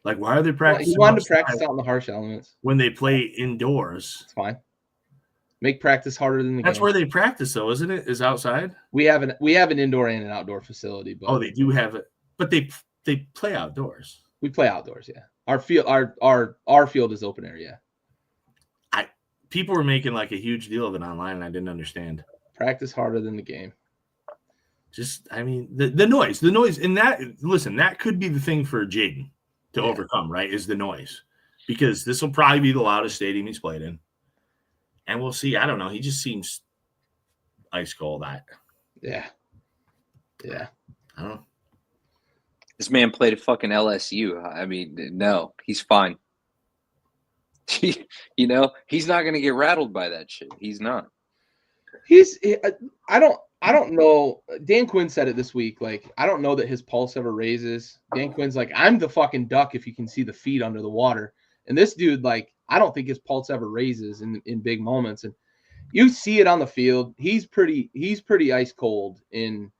[SPEAKER 2] Like, why are they practicing?
[SPEAKER 1] He wanted to practice out in the harsh elements
[SPEAKER 2] when they play indoors.
[SPEAKER 1] It's fine. Make practice harder than the
[SPEAKER 2] That's
[SPEAKER 1] game.
[SPEAKER 2] where they practice, though, isn't it? Is outside?
[SPEAKER 1] We have an indoor and an outdoor facility. But
[SPEAKER 2] they do have it, but they play outdoors.
[SPEAKER 1] We play outdoors, yeah. Our field, our field is open air, yeah.
[SPEAKER 2] People were making like a huge deal of it online, and I didn't understand.
[SPEAKER 1] Practice harder than the game.
[SPEAKER 2] Just, I mean, the noise, and that could be the thing for Jaden to overcome, right? Is the noise, because this will probably be the loudest stadium he's played in, and we'll see. I don't know. He just seems ice cold.
[SPEAKER 1] Yeah.
[SPEAKER 2] I don't know.
[SPEAKER 3] This man played at fucking LSU. I mean, no, he's fine. He's not going to get rattled by that shit. He's not. I don't know. Dan Quinn said it this week. Like, I don't know that his pulse ever raises. Dan Quinn's like, I'm the fucking duck if you can see the feet under the water. And this dude, like, I don't think his pulse ever raises in big moments. And you see it on the field. He's pretty ice cold in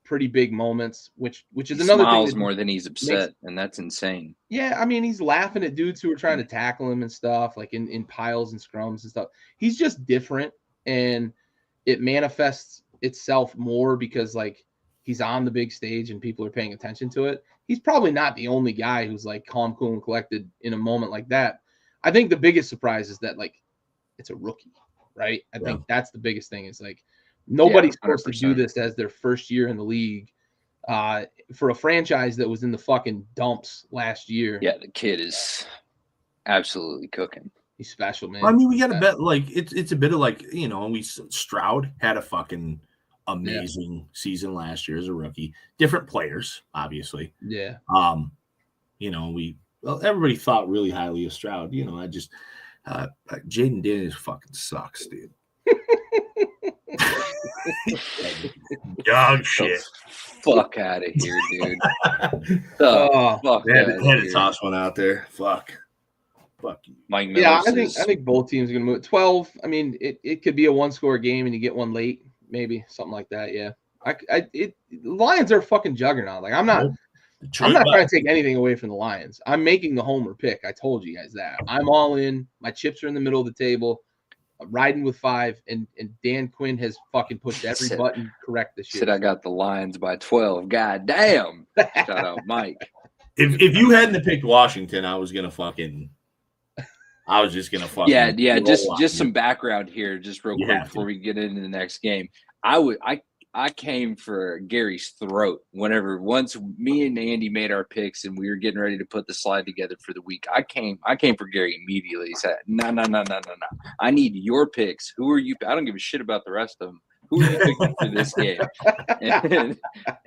[SPEAKER 3] pretty big moments, which is another thing. He smiles more than he's upset, and that's insane.
[SPEAKER 1] Yeah, I mean, he's laughing at dudes who are trying to tackle him and stuff, like in piles and scrums and stuff. He's just different, and it manifests itself more because like he's on the big stage and people are paying attention to it. He's probably not the only guy who's like calm, cool, and collected in a moment like that. I think the biggest surprise is that like it's a rookie, right? I think that's the biggest thing. Is like nobody's supposed to do this as their first year in the league for a franchise that was in the fucking dumps last year.
[SPEAKER 3] Yeah, the kid is absolutely cooking.
[SPEAKER 1] He's special, man.
[SPEAKER 2] I mean, we got to bet like it's a bit of like Stroud had a fucking amazing season last year as a rookie. Different players, obviously.
[SPEAKER 1] Yeah.
[SPEAKER 2] Everybody thought really highly of Stroud. Jaden Daniels fucking sucks, dude. Dog shit.
[SPEAKER 3] Fuck out of here, dude.
[SPEAKER 2] Fuck. They had to toss one out there. Fuck you.
[SPEAKER 3] Mike
[SPEAKER 1] I think both teams are going to move. 12. I mean, it could be a one-score game and you get one late, maybe something like that. Yeah. The Lions are a fucking juggernaut. Like I'm not trying to take anything away from the Lions. I'm making the homer pick. I told you guys that. I'm all in. My chips are in the middle of the table. riding with 5, and Dan Quinn has fucking pushed every button correct this year.
[SPEAKER 3] Said I got the Lions by 12. God damn. Shout out Mike.
[SPEAKER 2] If you hadn't picked Washington, I was just gonna fucking
[SPEAKER 3] just some background here, just real quick before we get into the next game. I came for Gary's throat once me and Andy made our picks and we were getting ready to put the slide together for the week. I came for Gary immediately. He said, No. I need your picks. Who are you? I don't give a shit about the rest of them. Who are you picking for this game?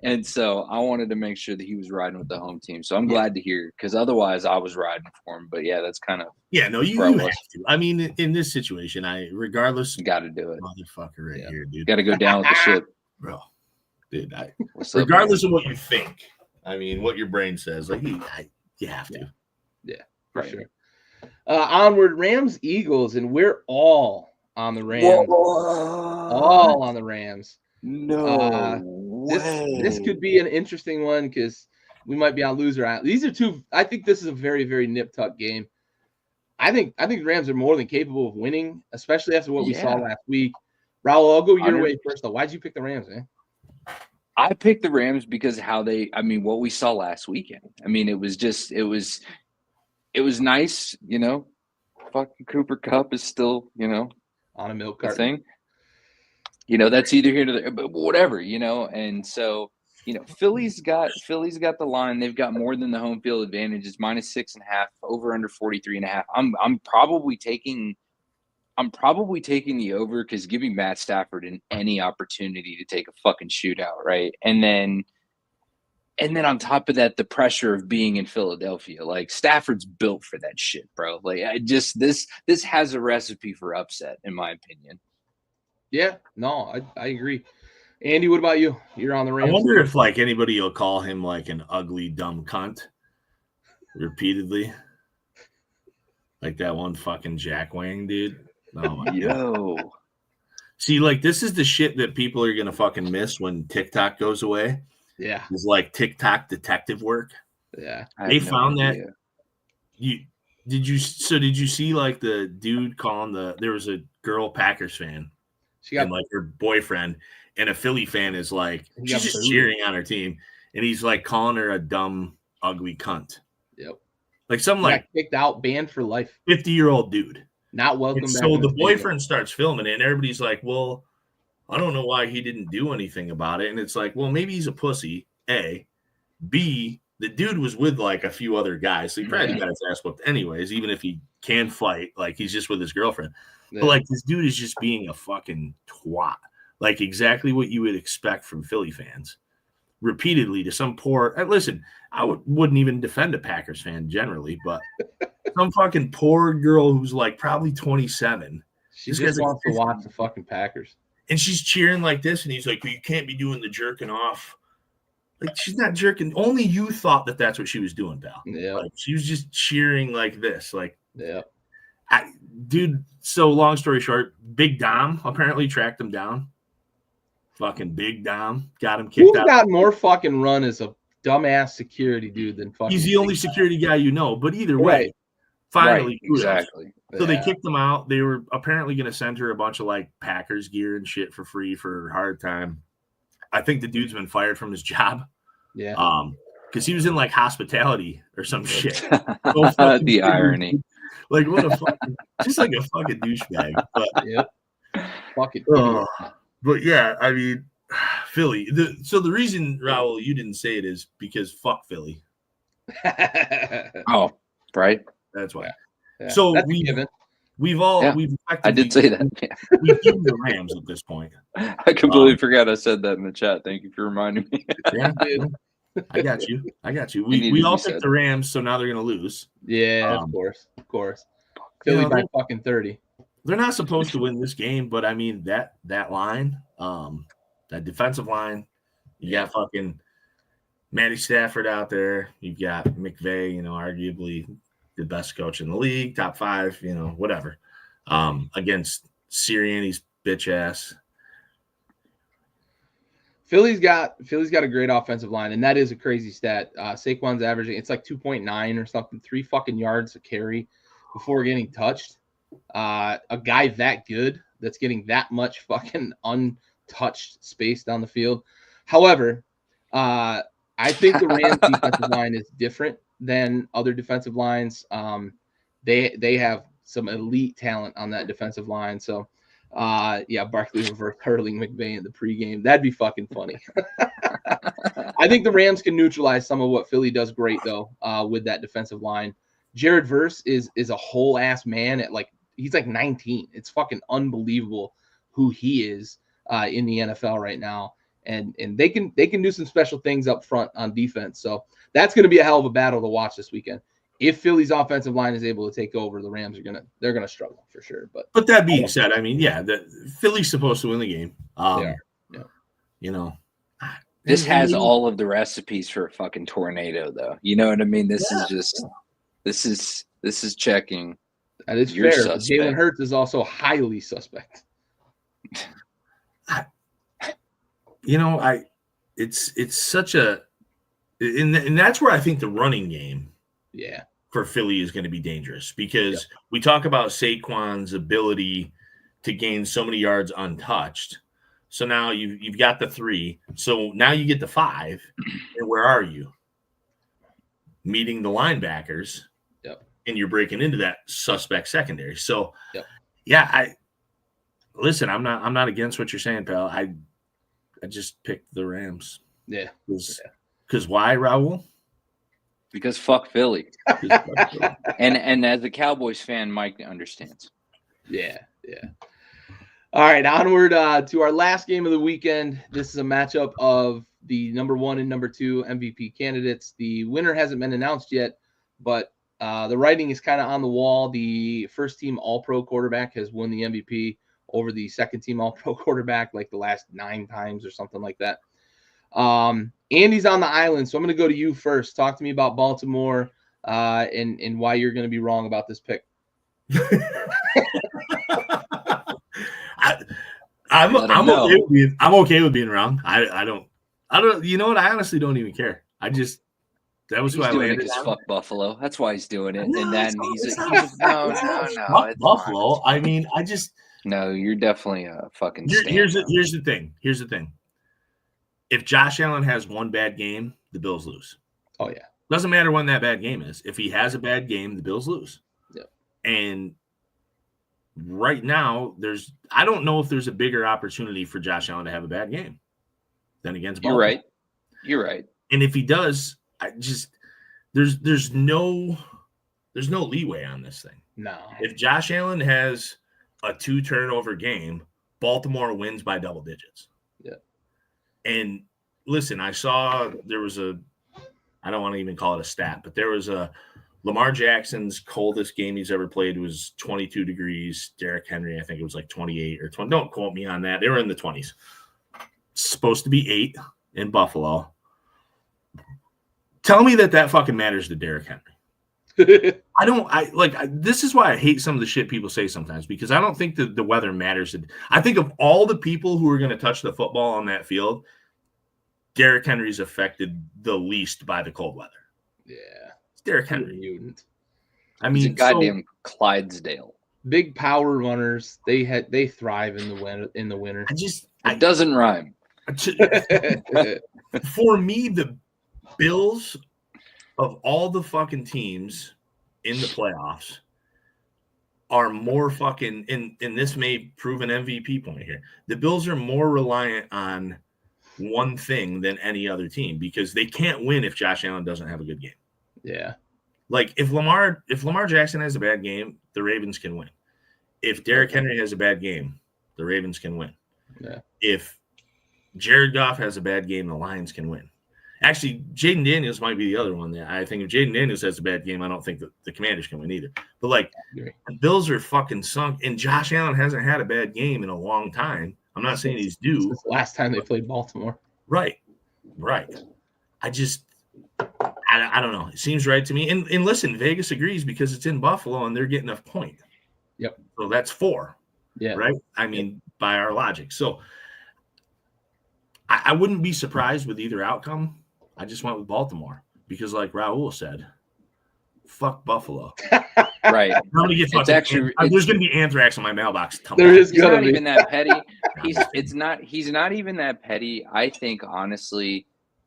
[SPEAKER 3] And so I wanted to make sure that he was riding with the home team. So I'm glad to hear, because otherwise I was riding for him. But yeah, that's kind of
[SPEAKER 2] you have to. I mean, in this situation, regardless,
[SPEAKER 3] you got to do it,
[SPEAKER 2] motherfucker, here, dude.
[SPEAKER 3] Got to go down with the ship,
[SPEAKER 2] bro. Dude, regardless of what you think, I mean, what your brain says, like you have to.
[SPEAKER 1] Yeah, for sure. Onward, Rams, Eagles, and we're all on the Rams. All on the Rams. This could be an interesting one because we might be on loser island. These are two. I think this is a very, very nip-tuck game. I think the Rams are more than capable of winning, especially after what we saw last week. Raul, I'll go your way first, though. Why'd you pick the Rams, man?
[SPEAKER 3] I picked the Rams because what we saw last weekend. I mean, it was nice, Fucking Cooper Kupp is still,
[SPEAKER 1] on a milk carton
[SPEAKER 3] thing. That's either here to there, but whatever, And so, Philly's got the line. They've got more than the home field advantage. It's -6.5, over under 43.5. I'm probably taking the over because giving Matt Stafford any opportunity to take a fucking shootout, right? And then on top of that, the pressure of being in Philadelphia, like Stafford's built for that shit, bro. Like this has a recipe for upset, in my opinion.
[SPEAKER 1] Yeah, no, I agree. Andy, what about you? You're on the Rams.
[SPEAKER 2] I wonder if anybody will call him an ugly, dumb cunt repeatedly. Like that one fucking Jack Wang dude. Oh my God. See, this is the shit that people are gonna fucking miss when TikTok goes away.
[SPEAKER 1] Yeah.
[SPEAKER 2] It's TikTok detective work.
[SPEAKER 1] Yeah.
[SPEAKER 2] They found that. Did you see the dude calling there was a girl Packers fan. She got her boyfriend, and a Philly fan is she's just cheering on her team, and he's calling her a dumb, ugly cunt.
[SPEAKER 1] Yep.
[SPEAKER 2] Some
[SPEAKER 1] kicked out, banned for life.
[SPEAKER 2] 50-year-old dude.
[SPEAKER 1] Not welcome back.
[SPEAKER 2] So the boyfriend starts filming it, and everybody's like, well, I don't know why he didn't do anything about it. And it's well, maybe he's a pussy, A. B, the dude was with a few other guys, so he probably got his ass whooped anyways, even if he can fight, he's just with his girlfriend. Yeah. But this dude is just being a fucking twat. Exactly what you would expect from Philly fans. Repeatedly to some poor listen, I wouldn't even defend a Packers fan generally, but some fucking poor girl who's probably 27.
[SPEAKER 1] She just wants to watch the fucking Packers.
[SPEAKER 2] And she's cheering like this, and he's like, well, you can't be doing the jerking off. She's not jerking. Only you thought that that's what she was doing, pal.
[SPEAKER 1] Yeah.
[SPEAKER 2] She was just cheering like this.
[SPEAKER 1] Yeah.
[SPEAKER 2] Dude, so long story short, Big Dom apparently tracked him down. Fucking Big Dom got him kicked out.
[SPEAKER 1] Who got more fucking run as a dumbass security dude than fucking
[SPEAKER 2] He's the only security guy you know, but either way, finally.
[SPEAKER 3] Exactly.
[SPEAKER 2] So they kicked him out. They were apparently going to send her a bunch of Packers gear and shit for free for her hard time. I think the dude's been fired from his job.
[SPEAKER 1] Yeah.
[SPEAKER 2] Because he was in hospitality or some shit.
[SPEAKER 3] The irony.
[SPEAKER 2] What a fucking, just a fucking douchebag. But,
[SPEAKER 1] fucking.
[SPEAKER 2] But yeah, I mean, Philly. So the reason, Raul, you didn't say it is because fuck Philly.
[SPEAKER 3] Oh, right.
[SPEAKER 2] That's why.
[SPEAKER 1] Yeah.
[SPEAKER 2] So
[SPEAKER 1] That's
[SPEAKER 2] we've
[SPEAKER 3] I did say that.
[SPEAKER 2] We've given the Rams at this point.
[SPEAKER 3] I completely forgot I said that in the chat. Thank you for reminding me.
[SPEAKER 2] Yeah, I got you. We all picked the Rams, so now they're gonna lose.
[SPEAKER 1] Yeah, of course. Philly by fucking 30.
[SPEAKER 2] They're not supposed to win this game, but I mean that line, that defensive line, you got fucking Matty Stafford out there. You've got McVay, arguably the best coach in the league, top 5, whatever. Against Sirianni's bitch ass.
[SPEAKER 1] Philly's got a great offensive line, and that is a crazy stat. Saquon's averaging, it's 2.9 or something, 3 fucking yards a carry before getting touched. a guy that good that's getting that much fucking untouched space down the field. However, I think the Rams defensive line is different than other defensive lines. They have some elite talent on that defensive line. So, Barkley reverse hurling McVay in the pregame. That'd be fucking funny. I think the Rams can neutralize some of what Philly does great, though, with that defensive line. Jared Verse is a whole ass man at he's like 19. It's fucking unbelievable who he is in the NFL right now. And they can do some special things up front on defense. So that's going to be a hell of a battle to watch this weekend. If Philly's offensive line is able to take over, the Rams they're gonna struggle for sure. But
[SPEAKER 2] that being said, I mean, Philly's supposed to win the game.
[SPEAKER 3] This has all of the recipes for a fucking tornado, though. You know what I mean? This is checking.
[SPEAKER 1] That is fair. Jalen Hurts is also highly suspect.
[SPEAKER 2] It's such a, and that's where I think the running game, for Philly is going to be dangerous because we talk about Saquon's ability to gain so many yards untouched. So now you've got the 3. So now you get the 5. And where are you? Meeting the linebackers.
[SPEAKER 1] Yep.
[SPEAKER 2] And you're breaking into that suspect secondary. So I'm not against what you're saying, pal. I just picked the Rams.
[SPEAKER 1] Yeah.
[SPEAKER 2] Because why, Raul?
[SPEAKER 3] Because fuck Philly. and as a Cowboys fan, Mike understands.
[SPEAKER 1] Yeah. All right, onward to our last game of the weekend. This is a matchup of the number 1 and number 2 MVP candidates. The winner hasn't been announced yet, but the writing is kind of on the wall. The first team All-Pro quarterback has won the MVP over the second team All-Pro quarterback like the last 9 times or something like that. Andy's on the island, so I'm going to go to you first. Talk to me about Baltimore and why you're going to be wrong about this pick.
[SPEAKER 2] I'm okay with being wrong. I don't. You know what? I honestly don't even care. That was who I landed.
[SPEAKER 3] Fuck Buffalo. That's why he's doing it.
[SPEAKER 2] No,
[SPEAKER 3] and then
[SPEAKER 2] fuck Buffalo. Fine. I mean,
[SPEAKER 3] no. You're definitely a fucking.
[SPEAKER 2] Here's the thing. If Josh Allen has one bad game, the Bills lose.
[SPEAKER 1] Oh yeah.
[SPEAKER 2] Doesn't matter when that bad game is. If he has a bad game, the Bills lose.
[SPEAKER 1] Yeah.
[SPEAKER 2] And right now, I don't know if there's a bigger opportunity for Josh Allen to have a bad game than against Baltimore.
[SPEAKER 3] You're right.
[SPEAKER 2] And if he does, there's no leeway on this thing.
[SPEAKER 1] No.
[SPEAKER 2] If Josh Allen has a 2 turnover game, Baltimore wins by double digits.
[SPEAKER 1] Yeah.
[SPEAKER 2] And listen, I saw there was I don't want to even call it a stat, but there was Lamar Jackson's coldest game he's ever played was 22 degrees. Derrick Henry, I think it was like 28 or 20. Don't quote me on that. They were in the 20s. It's supposed to be 8 in Buffalo. Tell me that fucking matters to Derrick Henry. This is why I hate some of the shit people say sometimes, because I don't think that the weather matters. I think of all the people who are going to touch the football on that field, Derrick Henry's affected the least by the cold weather.
[SPEAKER 1] Yeah.
[SPEAKER 2] Derrick Henry.
[SPEAKER 1] Mutant.
[SPEAKER 3] I mean, he's a goddamn Clydesdale.
[SPEAKER 1] Big power runners. They thrive in the winter.
[SPEAKER 3] It doesn't rhyme.
[SPEAKER 2] For me, the Bills of all the fucking teams in the playoffs are more fucking, and this may prove an MVP point here. The Bills are more reliant on one thing than any other team because they can't win if Josh Allen doesn't have a good game.
[SPEAKER 1] Yeah.
[SPEAKER 2] Like if Lamar Jackson has a bad game, the Ravens can win. If Derrick Henry has a bad game, the Ravens can win.
[SPEAKER 1] Yeah.
[SPEAKER 2] If Jared Goff has a bad game, the Lions can win. Actually, Jaden Daniels might be the other one. I think if Jaden Daniels has a bad game, I don't think that the Commanders can win either. But like, the Bills are fucking sunk, and Josh Allen hasn't had a bad game in a long time. I'm not saying he's due.
[SPEAKER 1] Since the last time they played Baltimore.
[SPEAKER 2] Right. I don't know. It seems right to me. And listen, Vegas agrees because it's in Buffalo and they're getting a point.
[SPEAKER 1] Yep.
[SPEAKER 2] So that's 4.
[SPEAKER 1] Yeah.
[SPEAKER 2] Right? I mean, by our logic. So I wouldn't be surprised with either outcome. I just went with Baltimore because, like Raul said, fuck Buffalo.
[SPEAKER 3] Right.
[SPEAKER 2] I'm gonna get fucking. There's gonna be anthrax in my mailbox tomorrow.
[SPEAKER 1] There is
[SPEAKER 3] He's
[SPEAKER 1] gonna
[SPEAKER 3] not
[SPEAKER 1] be.
[SPEAKER 3] even that petty. He's not even that petty. I think honestly,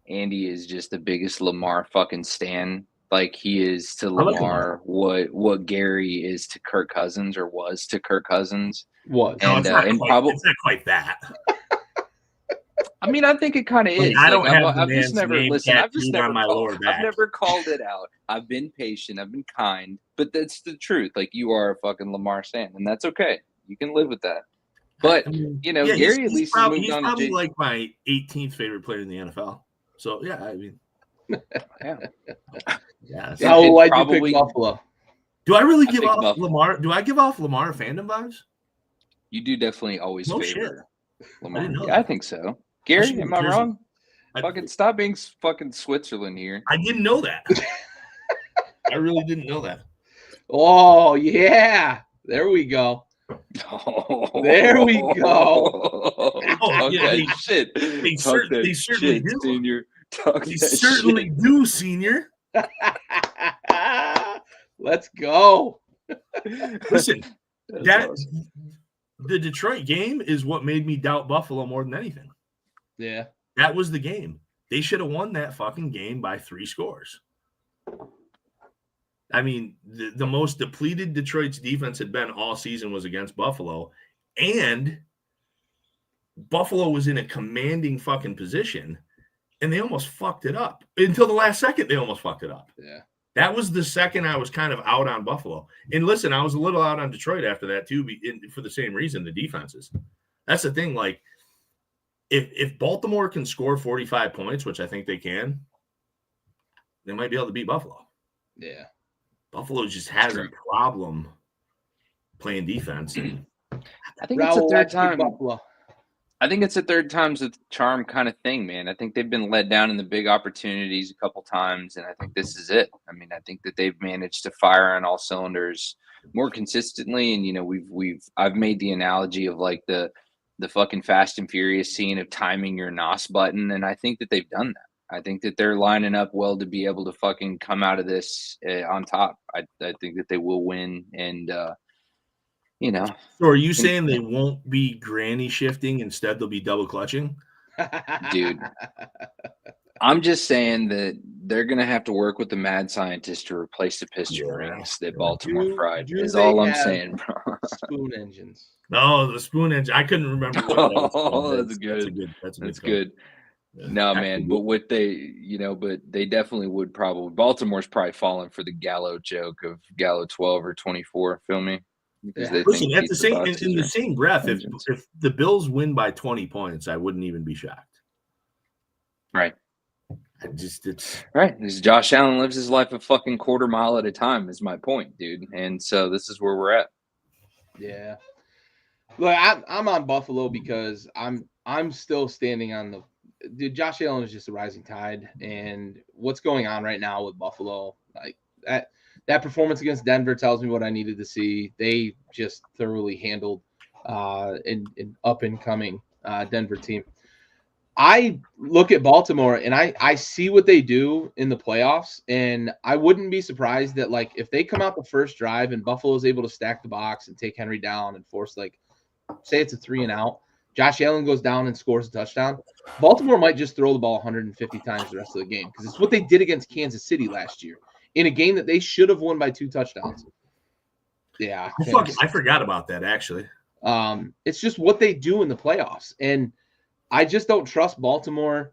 [SPEAKER 3] Andy is just the biggest Lamar fucking stan. Like he is to Lamar what Gary is to Kirk Cousins or was to Kirk Cousins.
[SPEAKER 1] Was.
[SPEAKER 2] No, it's not quite that.
[SPEAKER 3] I mean, I think it kind of is.
[SPEAKER 2] I don't have
[SPEAKER 3] I've just never listened. I've just never
[SPEAKER 2] lower back.
[SPEAKER 3] I've never called it out. I've been patient. I've been kind, but that's the truth. Like you are a fucking Lamar stan, and that's okay. You can live with that. But Gary at least has moved on.
[SPEAKER 2] He's probably like my 18th favorite player in the NFL. So yeah, I mean,
[SPEAKER 1] yeah. How why'd you pick Buffalo?
[SPEAKER 2] Do I really give off Lamar? Do I give off Lamar fandom vibes?
[SPEAKER 3] You do definitely always favor Lamar.
[SPEAKER 2] I
[SPEAKER 3] think so. Gary, am I wrong? Fucking stop being fucking Switzerland here.
[SPEAKER 2] I didn't know that. I really didn't know that.
[SPEAKER 1] Oh yeah, there we go. There we go.
[SPEAKER 3] Shit.
[SPEAKER 2] They certainly
[SPEAKER 3] shit,
[SPEAKER 2] do,
[SPEAKER 3] Senior.
[SPEAKER 2] They certainly do, Senior.
[SPEAKER 1] Let's go.
[SPEAKER 2] Listen, the Detroit game is what made me doubt Buffalo more than anything.
[SPEAKER 1] Yeah.
[SPEAKER 2] That was the game. They should have won that fucking game by 3 scores. I mean, the most depleted Detroit's defense had been all season was against Buffalo. And Buffalo was in a commanding fucking position. And they almost fucked it up. Until the last second, they almost fucked it up.
[SPEAKER 1] Yeah.
[SPEAKER 2] That was the second I was kind of out on Buffalo. And listen, I was a little out on Detroit after that too, for the same reason, the defenses. That's the thing. Like, if Baltimore can score 45 points, which I think they can, they might be able to beat Buffalo.
[SPEAKER 1] Yeah.
[SPEAKER 2] Buffalo just has a problem playing defense.
[SPEAKER 3] I think it's the third time. Buffalo. I think it's the third time's a charm kind of thing, man. I think they've been let down in the big opportunities a couple times, and I think this is it. I mean, I think that they've managed to fire on all cylinders more consistently. And I've made the analogy of like the fucking Fast and Furious scene of timing your NOS button, and I think that they've done that. I think that they're lining up well to be able to fucking come out of this on top. I think that they will win, and
[SPEAKER 2] So are you saying they won't be granny shifting, instead they'll be double clutching?
[SPEAKER 3] Dude, I'm just saying that they're going to have to work with the mad scientist to replace the piston rings that Baltimore fried. Is all I'm saying, bro.
[SPEAKER 1] Spoon engines.
[SPEAKER 2] No, the spoon engine. I couldn't remember what that was.
[SPEAKER 3] Oh, that's good. That's good. Yeah. No, man, but what but they definitely would probably. Baltimore's probably falling for the Gallo joke of Gallo 12 or 24. Feel me?
[SPEAKER 2] Because listen, at the same in the same breath, if the Bills win by 20 points, I wouldn't even be shocked.
[SPEAKER 3] Right.
[SPEAKER 2] It's
[SPEAKER 3] right. Because Josh Allen lives his life a fucking quarter mile at a time, is my point, dude. And so this is where we're at.
[SPEAKER 1] Yeah. Look, I'm on Buffalo because I'm still standing on the dude. Josh Allen is just a rising tide, and what's going on right now with Buffalo, like that performance against Denver tells me what I needed to see. They just thoroughly handled an up and coming Denver team. I look at Baltimore and I see what they do in the playoffs, and I wouldn't be surprised that like if they come out the first drive and Buffalo is able to stack the box and take Henry down and force like say it's a 3-and-out, Josh Allen goes down and scores a touchdown, Baltimore might just throw the ball 150 times the rest of the game because it's what they did against Kansas City last year in a game that they should have won by 2 touchdowns. Yeah,
[SPEAKER 2] I forgot about that actually.
[SPEAKER 1] It's just what they do in the playoffs, and I just don't trust Baltimore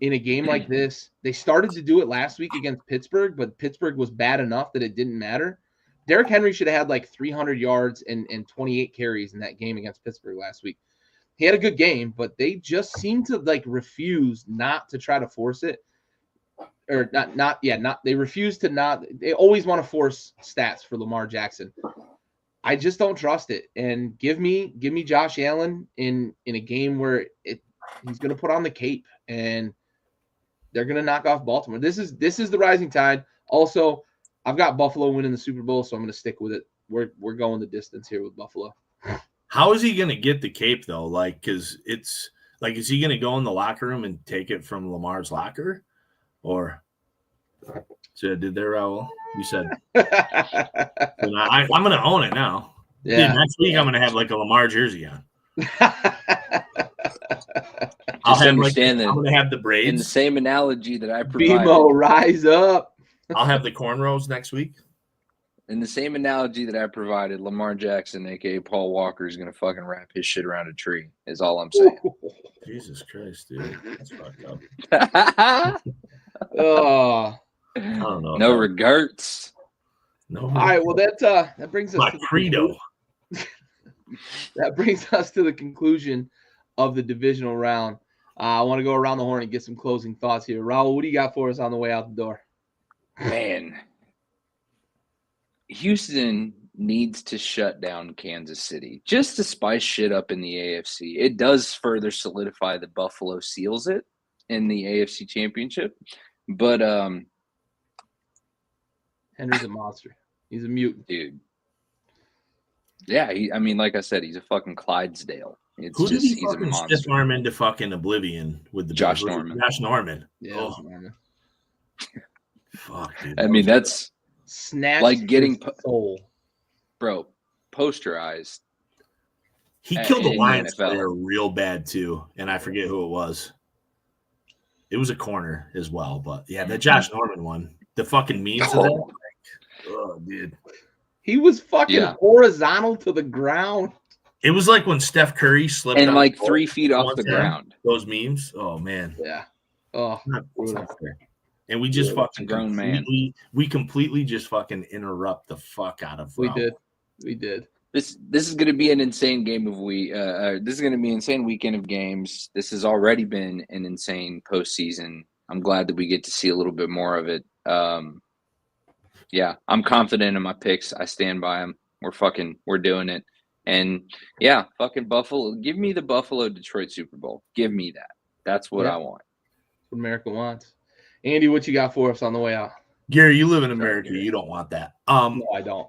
[SPEAKER 1] in a game like this. They started to do it last week against Pittsburgh, but Pittsburgh was bad enough that it didn't matter. Derrick Henry should have had like 300 yards and 28 carries in that game against Pittsburgh last week. He had a good game, but they just seem to like refuse not to try to force it. Or they refuse to not. They always want to force stats for Lamar Jackson. I just don't trust it. And give me Josh Allen in a game where he's going to put on the cape and they're going to knock off Baltimore. This is the rising tide. Also, I've got Buffalo winning the Super Bowl, so I'm going to stick with it. We're going the distance here with Buffalo.
[SPEAKER 2] How is he going to get the cape though? Like, because it's like, is he going to go in the locker room and take it from Lamar's locker, or So I did there, Raul. You said. So I'm going to own it now.
[SPEAKER 1] Yeah.
[SPEAKER 2] Dude, next week I'm going to have like a Lamar jersey on.
[SPEAKER 3] Just understand that
[SPEAKER 2] I'm going to have the braids.
[SPEAKER 3] In the same analogy that I provided.
[SPEAKER 1] BMO, rise up.
[SPEAKER 2] I'll have the cornrows next week.
[SPEAKER 3] In the same analogy that I provided, Lamar Jackson, a.k.a. Paul Walker, is going to fucking wrap his shit around a tree, is all I'm saying.
[SPEAKER 2] Jesus Christ, dude. That's fucked up.
[SPEAKER 1] Oh.
[SPEAKER 2] I don't know.
[SPEAKER 3] No regrets.
[SPEAKER 2] No.
[SPEAKER 1] All right, well, that brings us
[SPEAKER 2] my
[SPEAKER 1] to
[SPEAKER 2] credo.
[SPEAKER 1] That brings us to the conclusion of the divisional round. I want to go around the horn and get some closing thoughts here. Raul, what do you got for us on the way out the door?
[SPEAKER 3] Man, Houston needs to shut down Kansas City just to spice shit up in the AFC. It does further solidify that Buffalo seals it in the AFC Championship. But
[SPEAKER 1] Henry's a monster. He's a mutant.
[SPEAKER 3] Dude. Yeah, like I said, he's a fucking Clydesdale.
[SPEAKER 2] Who did he fucking stiff arm into fucking oblivion with the
[SPEAKER 3] Josh Norman?
[SPEAKER 2] Josh Norman.
[SPEAKER 1] Yeah.
[SPEAKER 2] Norman. Fuck, dude.
[SPEAKER 3] That's
[SPEAKER 1] snatched
[SPEAKER 3] like getting
[SPEAKER 1] soul.
[SPEAKER 3] Bro, posterized.
[SPEAKER 2] He killed the Lions player real bad too, and I forget who it was. It was a corner as well, but yeah, the Josh Norman one. The fucking memes of that. Oh, dude.
[SPEAKER 1] He was fucking horizontal to the ground.
[SPEAKER 2] It was like when Steph Curry slipped
[SPEAKER 3] and like 3 feet off the ground.
[SPEAKER 2] Those memes. Oh man.
[SPEAKER 1] Yeah. Oh.
[SPEAKER 2] And we just fucking
[SPEAKER 3] grown man.
[SPEAKER 2] We completely just fucking interrupt the fuck out of.
[SPEAKER 1] We did.
[SPEAKER 3] This is going to be an insane game of this is going to be an insane weekend of games. This has already been an insane postseason. I'm glad that we get to see a little bit more of it. Yeah, I'm confident in my picks. I stand by them. We're doing it. And yeah, fucking Buffalo. Give me the Buffalo Detroit Super Bowl. Give me that. That's what I want.
[SPEAKER 1] That's what America wants. Andy, what you got for us on the way out?
[SPEAKER 2] Gary, you live in America. You don't want that.
[SPEAKER 1] No, I don't.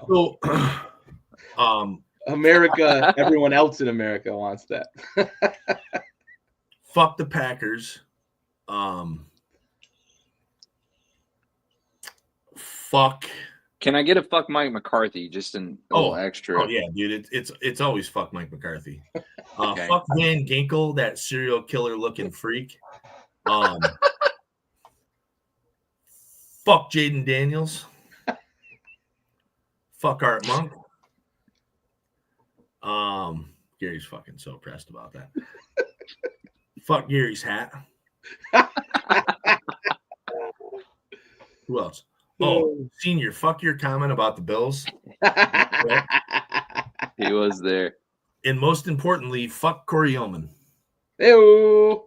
[SPEAKER 2] So,
[SPEAKER 1] America, everyone else in America wants that.
[SPEAKER 2] Fuck the Packers. Fuck.
[SPEAKER 3] Can I get a fuck Mike McCarthy? Just a little extra.
[SPEAKER 2] Oh yeah, dude. It's always fuck Mike McCarthy.
[SPEAKER 3] Okay.
[SPEAKER 2] Fuck Van Ginkel, that serial killer looking freak. Fuck Jaden Daniels. Fuck Art Monk. Gary's fucking so pressed about that. Fuck Gary's hat. Who else? Oh, Senior, fuck your comment about the Bills.
[SPEAKER 3] He was there.
[SPEAKER 2] And most importantly, fuck Corey Ullman.
[SPEAKER 1] Ew.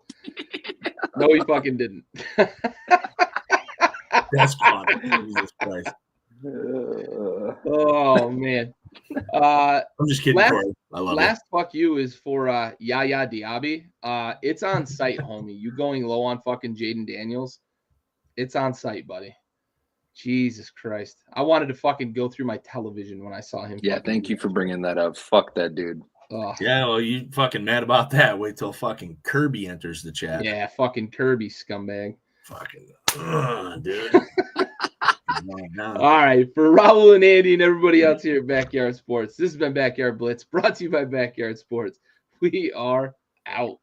[SPEAKER 1] No, he fucking didn't.
[SPEAKER 2] That's fun. Jesus Christ.
[SPEAKER 1] Oh, man.
[SPEAKER 2] I'm just kidding, Corey. I love
[SPEAKER 1] last fuck you is for Yaya Diaby. It's on site, homie. You going low on fucking Jaden Daniels? It's on site, buddy. Jesus Christ. I wanted to fucking go through my television when I saw him.
[SPEAKER 3] Yeah, thank you for bringing that up. Fuck that dude.
[SPEAKER 2] Yeah, well, you fucking mad about that. Wait till fucking Kirby enters the chat.
[SPEAKER 1] Yeah, fucking Kirby scumbag.
[SPEAKER 2] Fucking, dude.
[SPEAKER 1] All right, for Raul and Andy and everybody else here at Backyard Sports, this has been Backyard Blitz, brought to you by Backyard Sports. We are out.